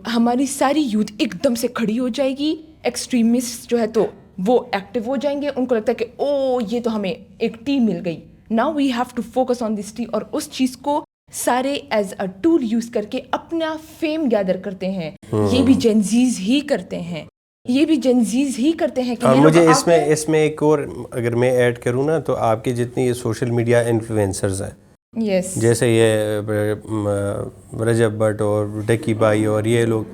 ہماری ساری یوتھ ایک دم سے کھڑی ہو جائے گی. ایکسٹریمسٹ جو ہے تو وہ ایکٹیو ہو جائیں گے, ان کو لگتا ہے کہ او یہ تو ہمیں ایک ٹیم مل گئی. Now we have to focus on this team, اور اس چیز کو سارے ایز اے ٹول یوز کر کے اپنا فیم گیدر کرتے ہیں. یہ بھی جنزیز ہی کرتے ہیں, یہ بھی جنزیز ہی کرتے ہیں. مجھے اس میں ایک اور اگر میں ایڈ کروں نا, تو آپ کے جتنے یہ سوشل میڈیا انفلوئنسرز ہیں, یس, جیسے یہ رجب بٹ اور ڈکی بھائی اور یہ لوگ,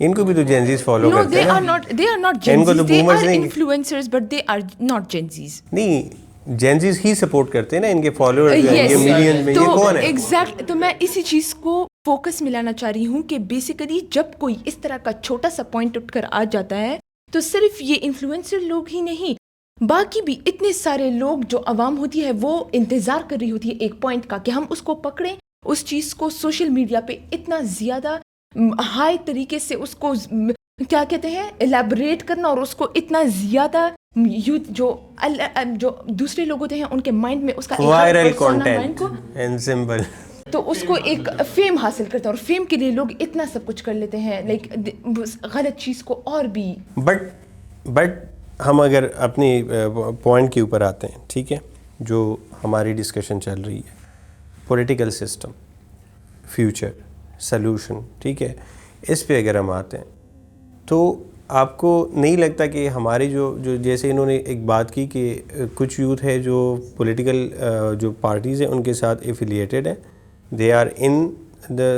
ان کو بھی تو جینزیز فالو No, کرتے they ہیں are not. They are not Gen ان کو تو Zs. They boomers are نہیں influencers, but they are not Gen Zs. نہیں, جینزیز ہی سپورٹ کرتے ہیں نا, ان کے فالوور جو ہیں یہ ملین میں, یہ کون ہے؟ ایگزیکٹ, تو میں اسی چیز کو فوکس میں لانا چاہ رہی ہوں کہ بیسیکلی جب کوئی اس طرح کا چھوٹا سا پوائنٹ اٹھ کر آ جاتا ہے تو صرف یہ انفلوئنسر لوگ ہی نہیں, باقی بھی اتنے سارے لوگ جو عوام ہوتی ہے وہ انتظار کر رہی ہوتی ہے ایک پوائنٹ کا کہ ہم اس کو پکڑیں, اس چیز کو سوشل میڈیا پہ اتنا زیادہ ہائی طریقے سے اس کو کیا کہتے ہیں الیبوریٹ کرنا, اور اس کو اتنا زیادہ یوتھ جو دوسرے لوگ ہوتے ہیں ان کے مائنڈ میں اس کا وائرل کنٹینٹ اینڈ سمبل, تو اس کو ایک فیم حاصل کرتا ہے, اور فیم کے لیے لوگ اتنا سب کچھ کر لیتے ہیں, لائک غلط چیز کو اور بھی. بٹ ہم اگر اپنی پوائنٹ کے اوپر آتے ہیں, ٹھیک ہے, جو ہماری ڈسکشن چل رہی ہے پولیٹیکل سسٹم, فیوچر, سلوشن, ٹھیک ہے, اس پہ اگر ہم آتے ہیں تو آپ کو نہیں لگتا کہ ہمارے جو جیسے انہوں نے ایک بات کی کہ کچھ یوتھ ہے جو پولیٹیکل جو پارٹیز ہیں ان کے ساتھ ایفیلیٹڈ ہیں, they are in the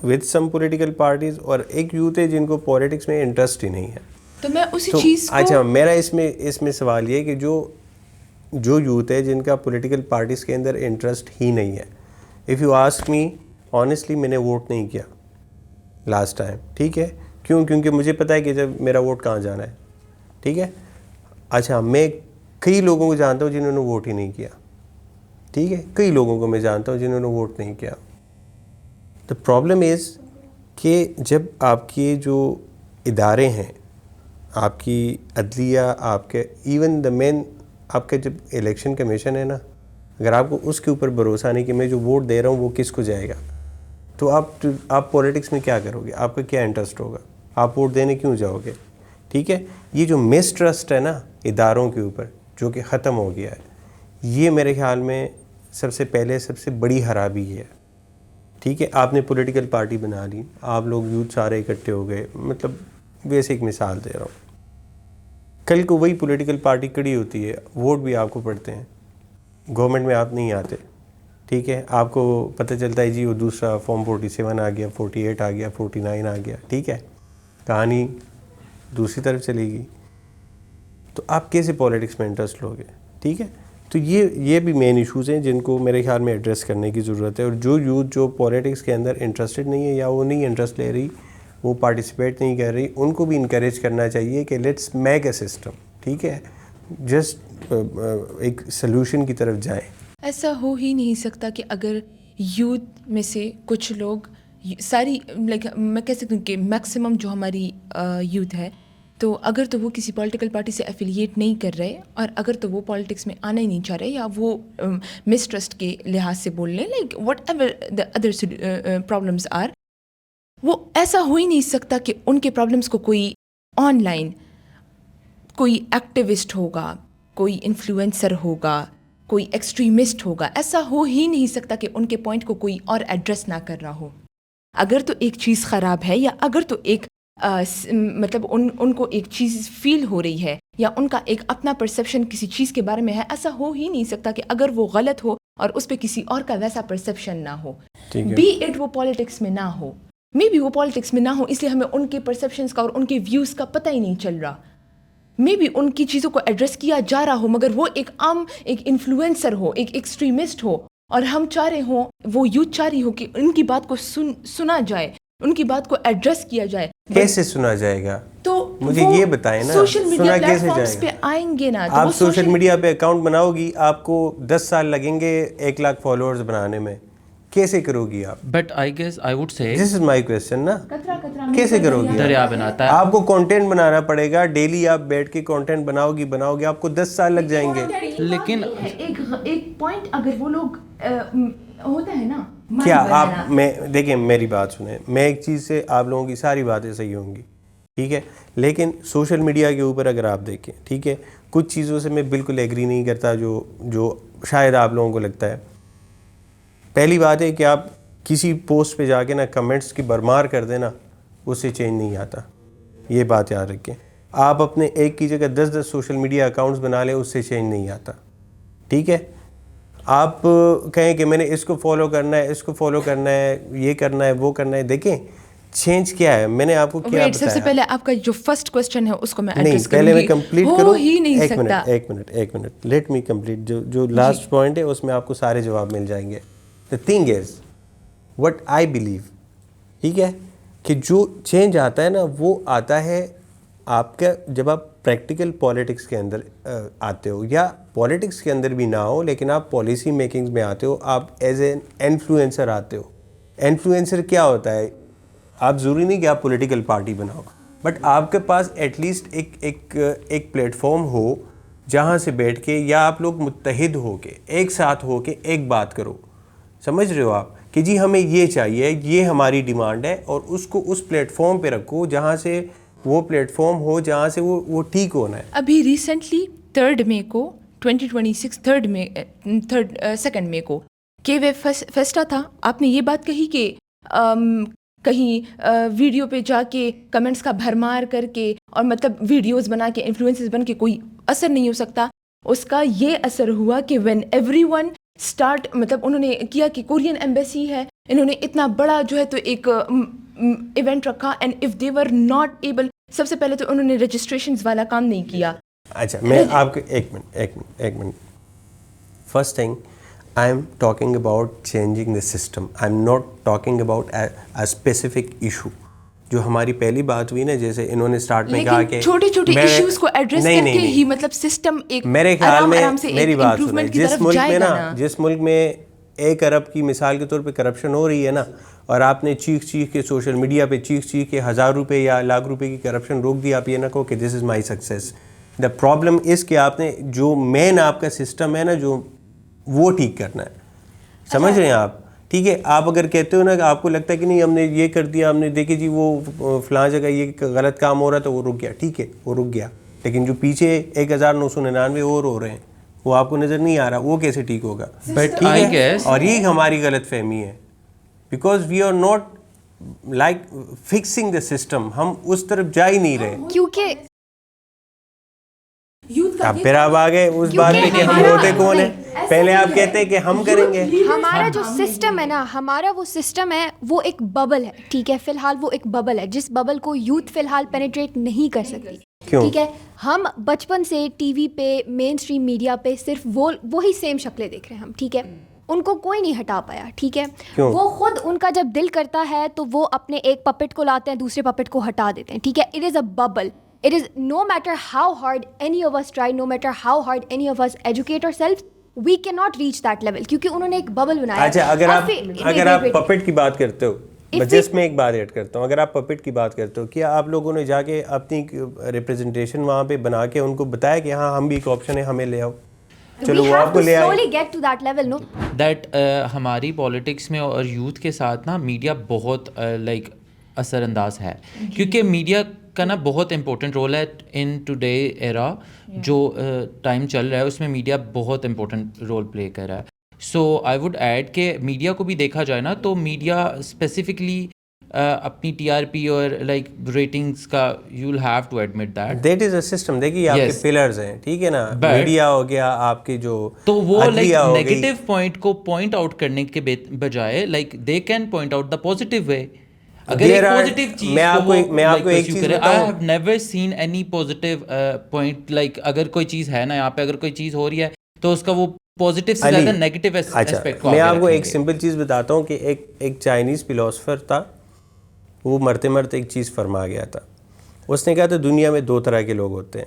with some political parties, اور ایک یوتھ ہے جن کو پولیٹکس میں انٹرسٹ ہی نہیں ہے. تو میں اسی چیز کو اچھا, میرا اس میں سوال یہ کہ جو یوتھ ہے جن کا پولیٹیکل پارٹیز کے اندر انٹرسٹ ہی نہیں ہے, if you ask me honestly, میں نے ووٹ نہیں کیا لاسٹ ٹائم, ٹھیک ہے, کیوں؟ کیونکہ مجھے پتہ ہے کہ جب میرا ووٹ کہاں جانا ہے, ٹھیک ہے. اچھا, میں کئی لوگوں کو جانتا ہوں جنہوں نے ووٹ ہی نہیں کیا, ٹھیک ہے, کئی لوگوں کو میں جانتا ہوں جنہوں نے ووٹ نہیں کیا. دا پرابلم از کہ جب آپ کے جو ادارے ہیں, آپ کی عدلیہ, آپ کے ایون دا مین آپ کا جب الیکشن کمیشن ہے نا, اگر آپ کو اس کے اوپر بھروسہ نہیں کہ میں جو ووٹ دے رہا ہوں وہ کس کو جائے گا, تو آپ پولیٹکس میں کیا کرو گے, آپ کا کیا انٹرسٹ ہوگا, آپ ووٹ دینے کیوں جاؤ گے, ٹھیک ہے. یہ جو مسٹرسٹ ہے نا اداروں کے اوپر جو کہ ختم ہو گیا ہے, یہ میرے خیال میں سب سے بڑی خرابی ہے, ٹھیک ہے. آپ نے پولیٹیکل پارٹی بنا لی, آپ لوگ یوتھ سارے اکٹھے ہو گئے, مطلب ویسے ایک مثال دے رہا ہوں, کل کو وہی پولیٹیکل پارٹی کڑی ہوتی ہے, ووٹ بھی آپ کو پڑتے ہیں, گورنمنٹ میں آپ نہیں آتے, ٹھیک ہے, آپ کو پتہ چلتا ہے جی وہ دوسرا فارم 47 آ گیا, 48 آ گیا, 49 آ گیا, ٹھیک ہے, کہانی دوسری طرف چلے گی, تو آپ کیسے پولیٹکس میں انٹرسٹ لو گے, ٹھیک ہے. تو یہ بھی مین ایشوز ہیں جن کو میرے خیال میں ایڈریس کرنے کی ضرورت ہے. اور جو یوتھ جو پولیٹکس کے اندر انٹرسٹڈ نہیں ہے یا وہ نہیں انٹرسٹ لے رہی, وہ پارٹیسپیٹ نہیں کر رہی, ان کو بھی انکریج کرنا چاہیے کہ لیٹس میک اے سسٹم, ٹھیک ہے, جسٹ ایک سلوشن کی طرف جائیں. ایسا ہو ہی نہیں سکتا کہ اگر یوتھ میں سے کچھ لوگ ساری لائک میں کہہ سکتی ہوں کہ میکسیمم جو ہماری یوتھ ہے, تو اگر تو وہ کسی پولیٹیکل پارٹی سے ایفیلیٹ نہیں کر رہے, اور اگر تو وہ پالیٹکس میں آنا ہی نہیں چاہ رہے, یا وہ مسٹرسٹ کے لحاظ سے بول لیں, like whatever the other problems are, وہ ایسا ہو ہی نہیں سکتا کہ ان کے پرابلمس کو کوئی آن لائن کوئی ایکٹیوسٹ ہوگا, کوئی انفلوئنسر ہوگا, کوئی ایکسٹریمسٹ ہوگا, ایسا ہو ہی نہیں سکتا کہ ان کے پوائنٹ کو کوئی اور ایڈریس نہ کر رہا ہو. اگر تو ایک چیز خراب ہے, یا اگر تو ایک مطلب ان کو ایک چیز فیل ہو رہی ہے, یا ان کا ایک اپنا پرسیپشن کسی چیز کے بارے میں ہے, ایسا ہو ہی نہیں سکتا کہ اگر وہ غلط ہو اور اس پہ کسی اور کا ویسا پرسیپشن نہ ہو, بی اٹ وہ پالیٹکس میں نہ ہو, مے بی وہ پالیٹکس میں نہ ہو, اس لیے ہمیں ان کے پرسیپشنس کا اور ان کے ویوز کا پتہ ہی نہیں چل رہا. مے بی ان کی چیزوں کو ایڈریس کیا جا رہا ہو, مگر وہ ایک عام ایک انفلوئنسر ہو, ایک ایکسٹریمسٹ ہو, اور ہم چاہ رہے ہوں, وہ یوتھ چاہ رہی ہو کہ ان کی بات کو سنا جائے, ان کی بات کو ایڈریس کیا جائے. کیسے سنا جائے گا, تو مجھے یہ بتائیں نا, سوشل میڈیا سنا کیسے پلیٹ فارمز جائے پہ آئیں گے نا, آپ سوشل میڈیا پہ اکاؤنٹ بناؤ گی, آپ کو 10 سال لگیں گے 1 لاکھ فالوورز بنانے میں, کیسے کرو گی آپ؟ But I guess I would say this is my question نا, کیسے کرو گی؟ دریا بناتا ہے, آپ کو کنٹینٹ بنانا پڑے گا, ڈیلی آپ بیٹھ کے کنٹینٹ بناؤ گے, آپ کو 10 سال لگ جائیں گے. لیکن ایک پوائنٹ اگر وہ لوگ ہوتا ہے نا, کیا آپ میں دیکھیں میری بات سنیں, میں ایک چیز سے آپ لوگوں کی ساری باتیں صحیح ہوں گی, ٹھیک ہے, لیکن سوشل میڈیا کے اوپر اگر آپ دیکھیں, ٹھیک ہے, کچھ چیزوں سے میں بالکل ایگری نہیں کرتا جو شاید آپ لوگوں کو لگتا ہے. پہلی بات ہے کہ آپ کسی پوسٹ پہ جا کے نا کمنٹس کی برمار کر دیں نا, اس سے چینج نہیں آتا, یہ بات یاد رکھیں. آپ اپنے ایک کی جگہ 10 سوشل میڈیا اکاؤنٹس بنا لیں, اس سے چینج نہیں آتا, ٹھیک ہے. آپ کہیں کہ میں نے اس کو فالو کرنا ہے, اس کو فالو کرنا ہے, یہ کرنا ہے, وہ کرنا ہے, دیکھیں چینج کیا ہے؟ میں نے آپ کو کیا بتایا؟ سب سے پہلے آپ کا جو فرسٹ کوسچن ہے اس کو میں ایڈریس نہیں، پہلے میں کمپلیٹ کروں. ہو ہی نہیں سکتا. ایک منٹ لیٹ می کمپلیٹ. جو لاسٹ پوائنٹ ہے اس میں آپ کو سارے جواب مل جائیں گے. The thing is what I believe, ٹھیک ہے، کہ جو چینج آتا ہے نا وہ آتا ہے آپ کا جب آپ پریکٹیکل پالیٹکس کے اندر آتے ہو، یا پالیٹکس کے اندر بھی نہ ہو لیکن آپ پالیسی میکنگز میں آتے ہو، آپ ایز این انفلوئنسر آتے ہو. انفلوئنسر کیا ہوتا ہے؟ آپ ضروری نہیں کہ آپ پولیٹیکل پارٹی بناؤ، بٹ آپ کے پاس ایٹ لیسٹ ایک پلیٹ فارم ہو جہاں سے بیٹھ کے یا آپ لوگ متحد ہو کے ایک ساتھ ہو کے ایک بات کرو. سمجھ رہے ہو آپ کہ جی ہمیں یہ چاہیے، یہ ہماری ڈیمانڈ ہے، اور اس کو اس پلیٹ فارم پہ رکھو جہاں سے وہ پلیٹ فارم ہو جہاں سے وہ ٹھیک ہونا ہے. ابھی ریسنٹلی 3 مئی کو 2026 2 مئی کو کے وے فیسٹا تھا. آپ نے یہ بات کہی کہ کہیں ویڈیو پہ جا کے کمنٹس کا بھرمار کر کے اور مطلب ویڈیوز بنا کے انفلوئنسز بن کے کوئی اثر نہیں ہو سکتا. اس کا یہ اثر ہوا کہ وین ایوری ون اسٹارٹ، مطلب انہوں نے کیا کہ کورین ایمبیسی ہے، انہوں نے اتنا بڑا جو ہے تو ایک ایونٹ رکھا، and if they were not able, سب سے پہلے تو انہوں نے رجسٹریشنز والا کام نہیں کیا. اچھا میں آپ کو ایک minute first thing I am talking about changing the system. I am not talking about a specific issue. جو ہماری پہلی بات ہوئی نا، جیسے انہوں نے سٹارٹ میں کہا کہ چھوٹے چھوٹے ایشوز کو ایڈریس کر کے ہی مطلب سسٹم ایک میرے خیال میں میری بات سنیں، جس ملک میں 1 ارب کی مثال کے طور پہ کرپشن ہو رہی ہے نا، اور آپ نے چیخ کے سوشل میڈیا پہ چیخ کے 1000 روپے یا لاکھ روپے کی کرپشن روک دی، آپ یہ نہ کہو کہ دس از مائی سکسیس. دا پرابلم اس کہ آپ نے جو مین آپ کا سسٹم ہے نا جو وہ ٹھیک کرنا ہے. سمجھ رہے ہیں آپ؟ ٹھیک ہے، آپ اگر کہتے ہو نا کہ آپ کو لگتا ہے کہ نہیں ہم نے یہ کر دیا، ہم نے دیکھے جی وہ فلاں جگہ یہ غلط کام ہو رہا تو وہ رک گیا، ٹھیک ہے وہ رک گیا، لیکن جو پیچھے 1999 اور ہو رہے ہیں وہ آپ کو نظر نہیں آ رہا، وہ کیسے ٹھیک ہوگا؟ ٹھیک ہے، اور یہ ہماری غلط فہمی ہے، because we are not like fixing the system. ہم اس طرف جا ہی نہیں رہے، کیونکہ اب پھر آپ آگے اس بات پہ کہ ہم ہوتے کون ہیں. پہلے آپ کہتے ہیں کہ ہم کریں گے. ہمارا جو سسٹم ہے نا، ہمارا وہ سسٹم ہے وہ ایک ببل ہے، ٹھیک ہے، فی الحال وہ ایک ببل ہے جس ببل کو یوتھ فی الحال پینیٹریٹ نہیں کر سکتی. ٹھیک ہے، ہم بچپن سے ٹی وی پہ مین اسٹریم میڈیا پہ صرف وہی سیم شکلیں دیکھ رہے ہیں ہم، ٹھیک ہے، ان کو کوئی نہیں ہٹا پایا. ٹھیک ہے، وہ خود ان کا جب دل کرتا ہے تو وہ اپنے ایک پپٹ کو لاتے ہیں، دوسرے پپٹ کو ہٹا دیتے ہیں. ٹھیک ہے، it is a bubble. It is no matter how hard any of us try, no matter how hard any of us educate ourselves, we cannot reach that level کیونکہ انہوں نے ایک ببل بنایا. اچھا اگر آپ پپٹ کی بات کرتے ہو، جس میں ایک بات ایڈ کرتا ہوں، اگر آپ پپٹ کی بات کرتے ہو، کیا آپ لوگوں نے جا کے اپنی ریپرزنٹیشن وہاں پہ بنا کے ان کو بتایا کہ ہاں ہم بھی ایک آپشن ہے، ہمیں لے آؤ، چلو وہ آپ کو لے آئے. slowly get to that level, no? That ہماری پالیٹکس میں اور یوتھ کے ساتھ نا میڈیا بہت لائک اثر انداز ہے، کیونکہ میڈیا کا نا بہت امپورٹنٹ رول ہے ان ٹوڈے ایرا. جو ٹائم چل رہا ہے اس میں میڈیا بہت امپورٹنٹ رول پلے کر رہا ہے. سو آئی وڈ ایڈ کہ میڈیا کو بھی دیکھا جائے نا تو میڈیا اسپیسیفکلی اپنی ٹی آر پی اور لائک ریٹنگس کا you will have to admit that is a system. دیکھیے آپ کے پلرز ہیں، ٹھیک ہے نا، میڈیا ہو گیا آپ کے جو، تو وہ لائک نیگیٹو پوائنٹ کو پوائنٹ آؤٹ کرنے کے بجائے like they can point out the positive way. اگر ایک پازیٹیو چیز میں آپ کو ایک چیز I have never seen any positive point, like اگر کوئی چیز ہے نا یہاں پہ، اگر کوئی چیز ہو رہی ہے تو اس کا وہ پازیٹیو سے زیادہ نیگیٹو ایسپیکٹ کو. میں آپ کو ایک سمپل چیز بتاتا ہوں کہ ایک چائنیز فلاسفر تھا، وہ مرتے مرتے ایک چیز فرما گیا تھا. اس نے کہا تھا دنیا میں 2 طرح کے لوگ ہوتے ہیں.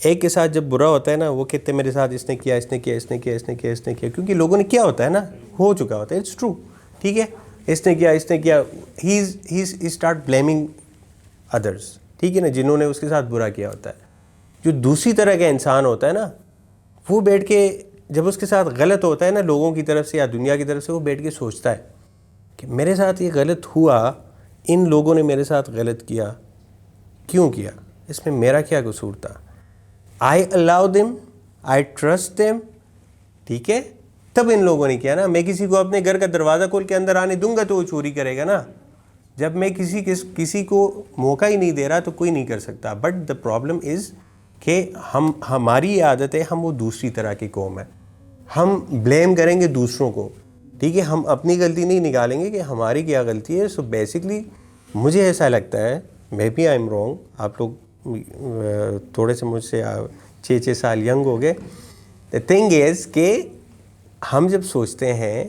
ایک کے ساتھ جب برا ہوتا ہے نا، وہ کہتے ہیں میرے ساتھ اس نے کیا، اس نے کیا، اس نے کیا، اس نے کیا، اس نے کیا، کیونکہ لوگوں نے کیا ہوتا ہے نا، ہو چکا ہوتا ہے، اٹس ٹرو، ٹھیک ہے، اس نے کیا، اس نے کیا، ہی اسٹارٹ بلیمنگ ادرس، ٹھیک ہے نا، جنہوں نے اس کے ساتھ برا کیا ہوتا ہے. جو دوسری طرح کا انسان ہوتا ہے نا، وہ بیٹھ کے جب اس کے ساتھ غلط ہوتا ہے نا لوگوں کی طرف سے یا دنیا کی طرف سے، وہ بیٹھ کے سوچتا ہے کہ میرے ساتھ یہ غلط ہوا، ان لوگوں نے میرے ساتھ غلط کیا، کیوں کیا، اس میں میرا کیا قصور تھا. I allow them, I trust them, ٹھیک ہے، تب ان لوگوں نے کیا نا. میں کسی کو اپنے گھر کا دروازہ کھول کے اندر آنے دوں گا تو وہ چوری کرے گا نا. جب میں کسی کو موقع ہی نہیں دے رہا تو کوئی نہیں کر سکتا. بٹ دا پرابلم از کہ ہماری عادت ہے، ہم وہ دوسری طرح کی قوم ہے، ہم بلیم کریں گے دوسروں کو، ٹھیک ہے، ہم اپنی غلطی نہیں نکالیں گے کہ ہماری کیا غلطی ہے. سو بیسکلی مجھے ایسا لگتا ہے, maybe I am wrong, آپ لوگ تھوڑے سے مجھ سے 6 سال ینگ ہو گئے. دا تھنگ از کہ ہم جب سوچتے ہیں,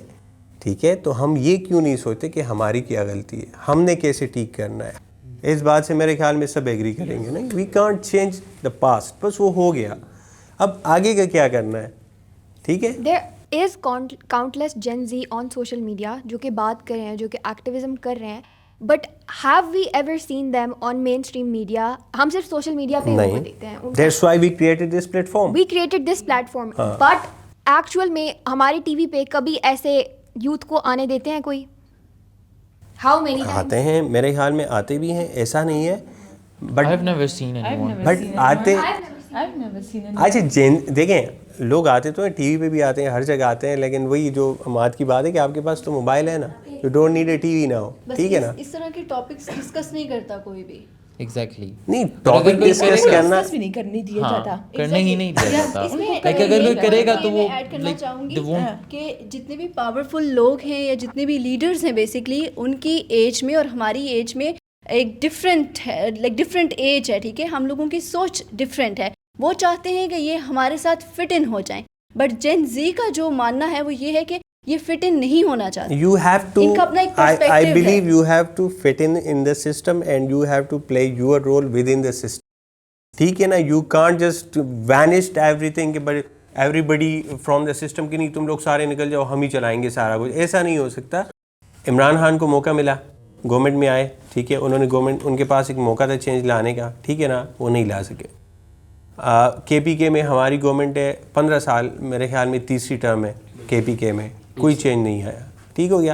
ٹھیک ہے, تو ہم یہ کیوں نہیں سوچتے کہ ہماری کیا غلطی ہے, ہم نے کیسے ٹھیک کرنا ہے. اس بات سے میرے خیال میں سب ایگری کریں گے نا. We can't change the past, بس وہ ہو گیا, اب آگے کا کیا کرنا ہے. ٹھیک ہے, there is countless Gen Z on social media جو کہ بات کر رہے ہیں, جو کہ ایکٹیویزم کر رہے ہیں, but have we ever seen them on mainstream media? ہم صرف سوشل میڈیا پہ وہ دیکھتے ہیں. That's why we created this platform. We created this platform, but actual میں ہماری ٹی وی پہ کبھی ایسے یوتھ کو آنے دیتے ہیں کوئی؟ ہاؤ مینی آتے ہیں, میرے خیال میں آتے بھی ہیں, ایسا نہیں ہے, بٹ آتے. اچھا دیکھیں, لوگ آتے تو ہیں, ٹی وی پہ بھی آتے ہیں, ہر جگہ آتے ہیں, لیکن وہی جو بات کی بات ہے کہ آپ کے پاس تو موبائل ہے نا, you don't need a TV now. ٹھیک ہے نا, اس طرح کے ٹاپکس ڈسکس نہیں کرتا کوئی بھی. ایگزیکٹلی نہیں, ٹاپک ڈسکس کرنا بھی نہیں کرنے دیا جاتا, کرنے ہی نہیں دیا جاتا. اگر کوئی کرے گا تو وہ ایڈ کرنا چاہوں گی کہ جتنے بھی پاورفل لوگ ہیں یا جتنے بھی لیڈرز ہیں, بیسکلی ان کی ایج میں اور ہماری ایج میں ایک ڈفرینٹ ہے, لائک ڈفرینٹ ایج ہے. ٹھیک ہے, ہم لوگوں کی سوچ ڈفرینٹ ہے. وہ چاہتے ہیں کہ یہ ہمارے ساتھ فٹ ان ہو جائیں, بٹ جین زی کا جو ماننا ہے وہ یہ ہے کہ یہ فٹ ان نہیں ہونا چاہتے. You have to, ان کا اپنا ایک perspective I believe ہے. you have to fit in the system and you have to play your role within the system. ٹھیک ہے نا, you can't just vanish everything but everybody from the system کہ نہیں تم لوگ سارے نکل جاؤ, ہم ہی چلائیں گے سارا کچھ. ایسا نہیں ہو سکتا. عمران خان کو موقع ملا, گورنمنٹ میں آئے, ٹھیک ہے, انہوں نے گورنمنٹ, ان کے پاس ایک موقع تھا چینج لانے کا, ٹھیک ہے نا, وہ نہیں لا سکے. کے پی کے میں ہماری گورنمنٹ ہے 15 سال, میرے خیال میں تیسری ٹرم ہے کے پی کے میں, کوئی چینج نہیں آیا. ٹھیک ہو گیا.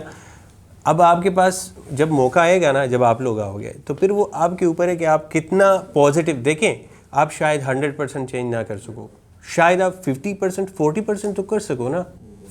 اب آپ کے پاس جب موقع آئے گا نا, جب آپ لوگ آؤ گے, تو پھر وہ آپ کے اوپر ہے کہ آپ کتنا پازیٹیو. دیکھیں, آپ شاید 100% چینج نہ کر سکو, شاید آپ 50% 40% تو کر سکو نا.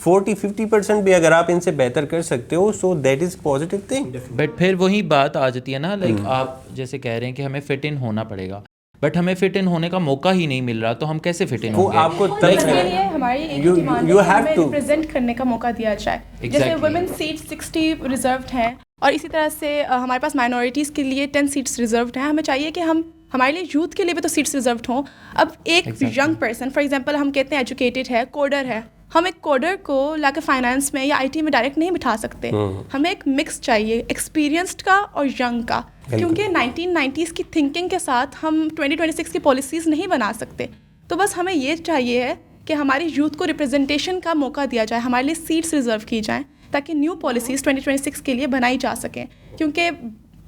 40-50% بھی اگر آپ ان سے بہتر کر سکتے ہو, so that is positive thing. But پھر وہی بات آ جاتی ہے نا, لائک آپ جیسے کہہ رہے ہیں کہ ہمیں فٹ ان ہونا پڑے گا, بٹ ہمیں فٹ ان ہونے کا موقع ہی نہیں مل رہا, تو ہم کیسے فٹ ان ہوں گے؟ آپ کو ہماری ایک ڈیمانڈ ہے کہ ہمیں ریپرزینٹ کرنے کا موقع دیا جائے. جیسے ویمن سیٹ 60 ریزروڈ ہیں, اور اسی طرح سے ہمارے پاس مائنورٹیز کے لیے 10 سیٹس ریزروڈ ہیں. ہمیں چاہیے کہ ہمارے لیے یوتھ کے لیے بھی تو سیٹس ریزروڈ ہوں. اب ایک ینگ پرسن, فار ایگزامپل ہم کہتے ہیں ایجوکیٹڈ ہے, کوڈر ہے, ہم ایک کوڈر کو لا کے فائنانس میں یا آئی ٹی میں ڈائریکٹ نہیں بٹھا سکتے. ہمیں ایک مکس چاہیے, ایکسپیرینسڈ کا اور ینگ کا, کیونکہ 1990s کی تھنکنگ کے ساتھ ہم 2026 کی پالیسیز نہیں بنا سکتے. تو بس ہمیں یہ چاہیے ہے کہ ہماری یوتھ کو ریپرزنٹیشن کا موقع دیا جائے, ہمارے لیے سیٹس ریزرو کی جائیں, تاکہ نیو پالیسیز 2026 کے لیے بنائی جا سکیں. کیونکہ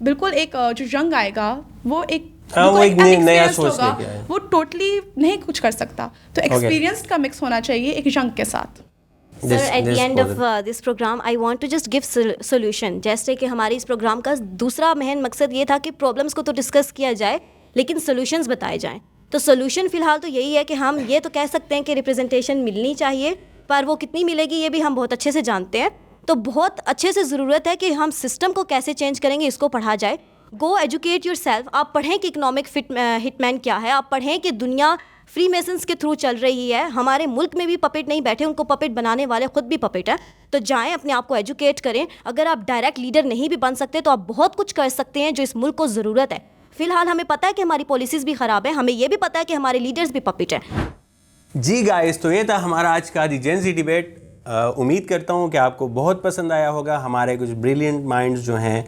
بالکل ایک جو ینگ آئے گا وہ ایک نیا سوچ لے کے آئے, وہ ٹوٹلی نہیں کچھ کر سکتا. تو ایکسپیرینسڈ کا مکس ہونا چاہیے ایک ینگ کے ساتھ. Sir, at the end of this program I want to just give solution. جیسے کہ ہماری اس پروگرام کا دوسرا مہم مقصد یہ تھا کہ پرابلمس کو تو ڈسکس کیا جائے, لیکن سولوشنز بتائے جائیں. تو سولوشن فی الحال تو یہی ہے کہ ہم یہ تو کہہ سکتے ہیں کہ ریپرزنٹیشن ملنی چاہیے, پر وہ کتنی ملے گی یہ بھی ہم بہت اچھے سے جانتے ہیں. تو بہت اچھے سے ضرورت ہے کہ ہم سسٹم کو کیسے چینج کریں گے, اس کو پڑھا جائے. گو ایجوکیٹ یور سیلف. آپ پڑھیں کہ اکنامک ہٹ مین کیا ہے, آپ پڑھیں کہ دنیا فری میسنس کے تھرو چل رہی ہے. ہمارے ملک میں بھی پپٹ نہیں بیٹھے, ان کو پپٹ بنانے والے خود بھی پپٹ ہیں. تو جائیں اپنے آپ کو ایجوکیٹ کریں. اگر آپ ڈائریکٹ لیڈر نہیں بھی بن سکتے تو آپ بہت کچھ کر سکتے ہیں جو اس ملک کو ضرورت ہے. فی الحال ہمیں پتہ ہے کہ ہماری پالیسیز بھی خراب ہیں, ہمیں یہ بھی پتہ ہے کہ ہمارے لیڈرز بھی پپٹ ہیں. جی گائز, تو یہ تھا ہمارا آج کا دی جین زی ڈیبیٹ. امید کرتا ہوں کہ آپ کو بہت پسند آیا ہوگا. ہمارے کچھ بریلینٹ مائنڈز جو ہیں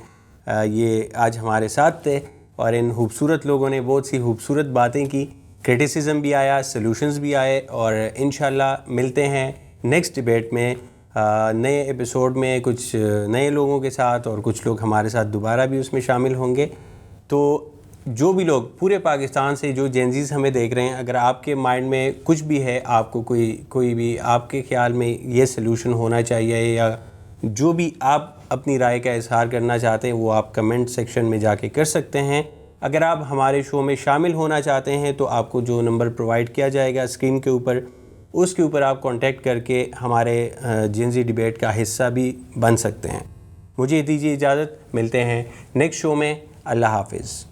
یہ آج ہمارے ساتھ تھے, اور ان خوبصورت لوگوں نے بہت سی خوبصورت باتیں کی. کرٹیسزم بھی آیا, سلوشنز بھی آئے, اور انشاءاللہ ملتے ہیں نیکسٹ ڈیبیٹ میں نئے ایپیسوڈ میں کچھ نئے لوگوں کے ساتھ, اور کچھ لوگ ہمارے ساتھ دوبارہ بھی اس میں شامل ہوں گے. تو جو بھی لوگ پورے پاکستان سے جو جینزیز ہمیں دیکھ رہے ہیں, اگر آپ کے مائنڈ میں کچھ بھی ہے, آپ کو کوئی بھی آپ کے خیال میں یہ سلوشن ہونا چاہیے, یا جو بھی آپ اپنی رائے کا اظہار کرنا چاہتے ہیں, وہ آپ کمنٹ سیکشن میں جا کے کر سکتے ہیں. اگر آپ ہمارے شو میں شامل ہونا چاہتے ہیں تو آپ کو جو نمبر پرووائڈ کیا جائے گا اسکرین کے اوپر, اس کے اوپر آپ کانٹیکٹ کر کے ہمارے جین زی ڈیبیٹ کا حصہ بھی بن سکتے ہیں. مجھے دیجیے اجازت, ملتے ہیں نیکسٹ شو میں. اللہ حافظ.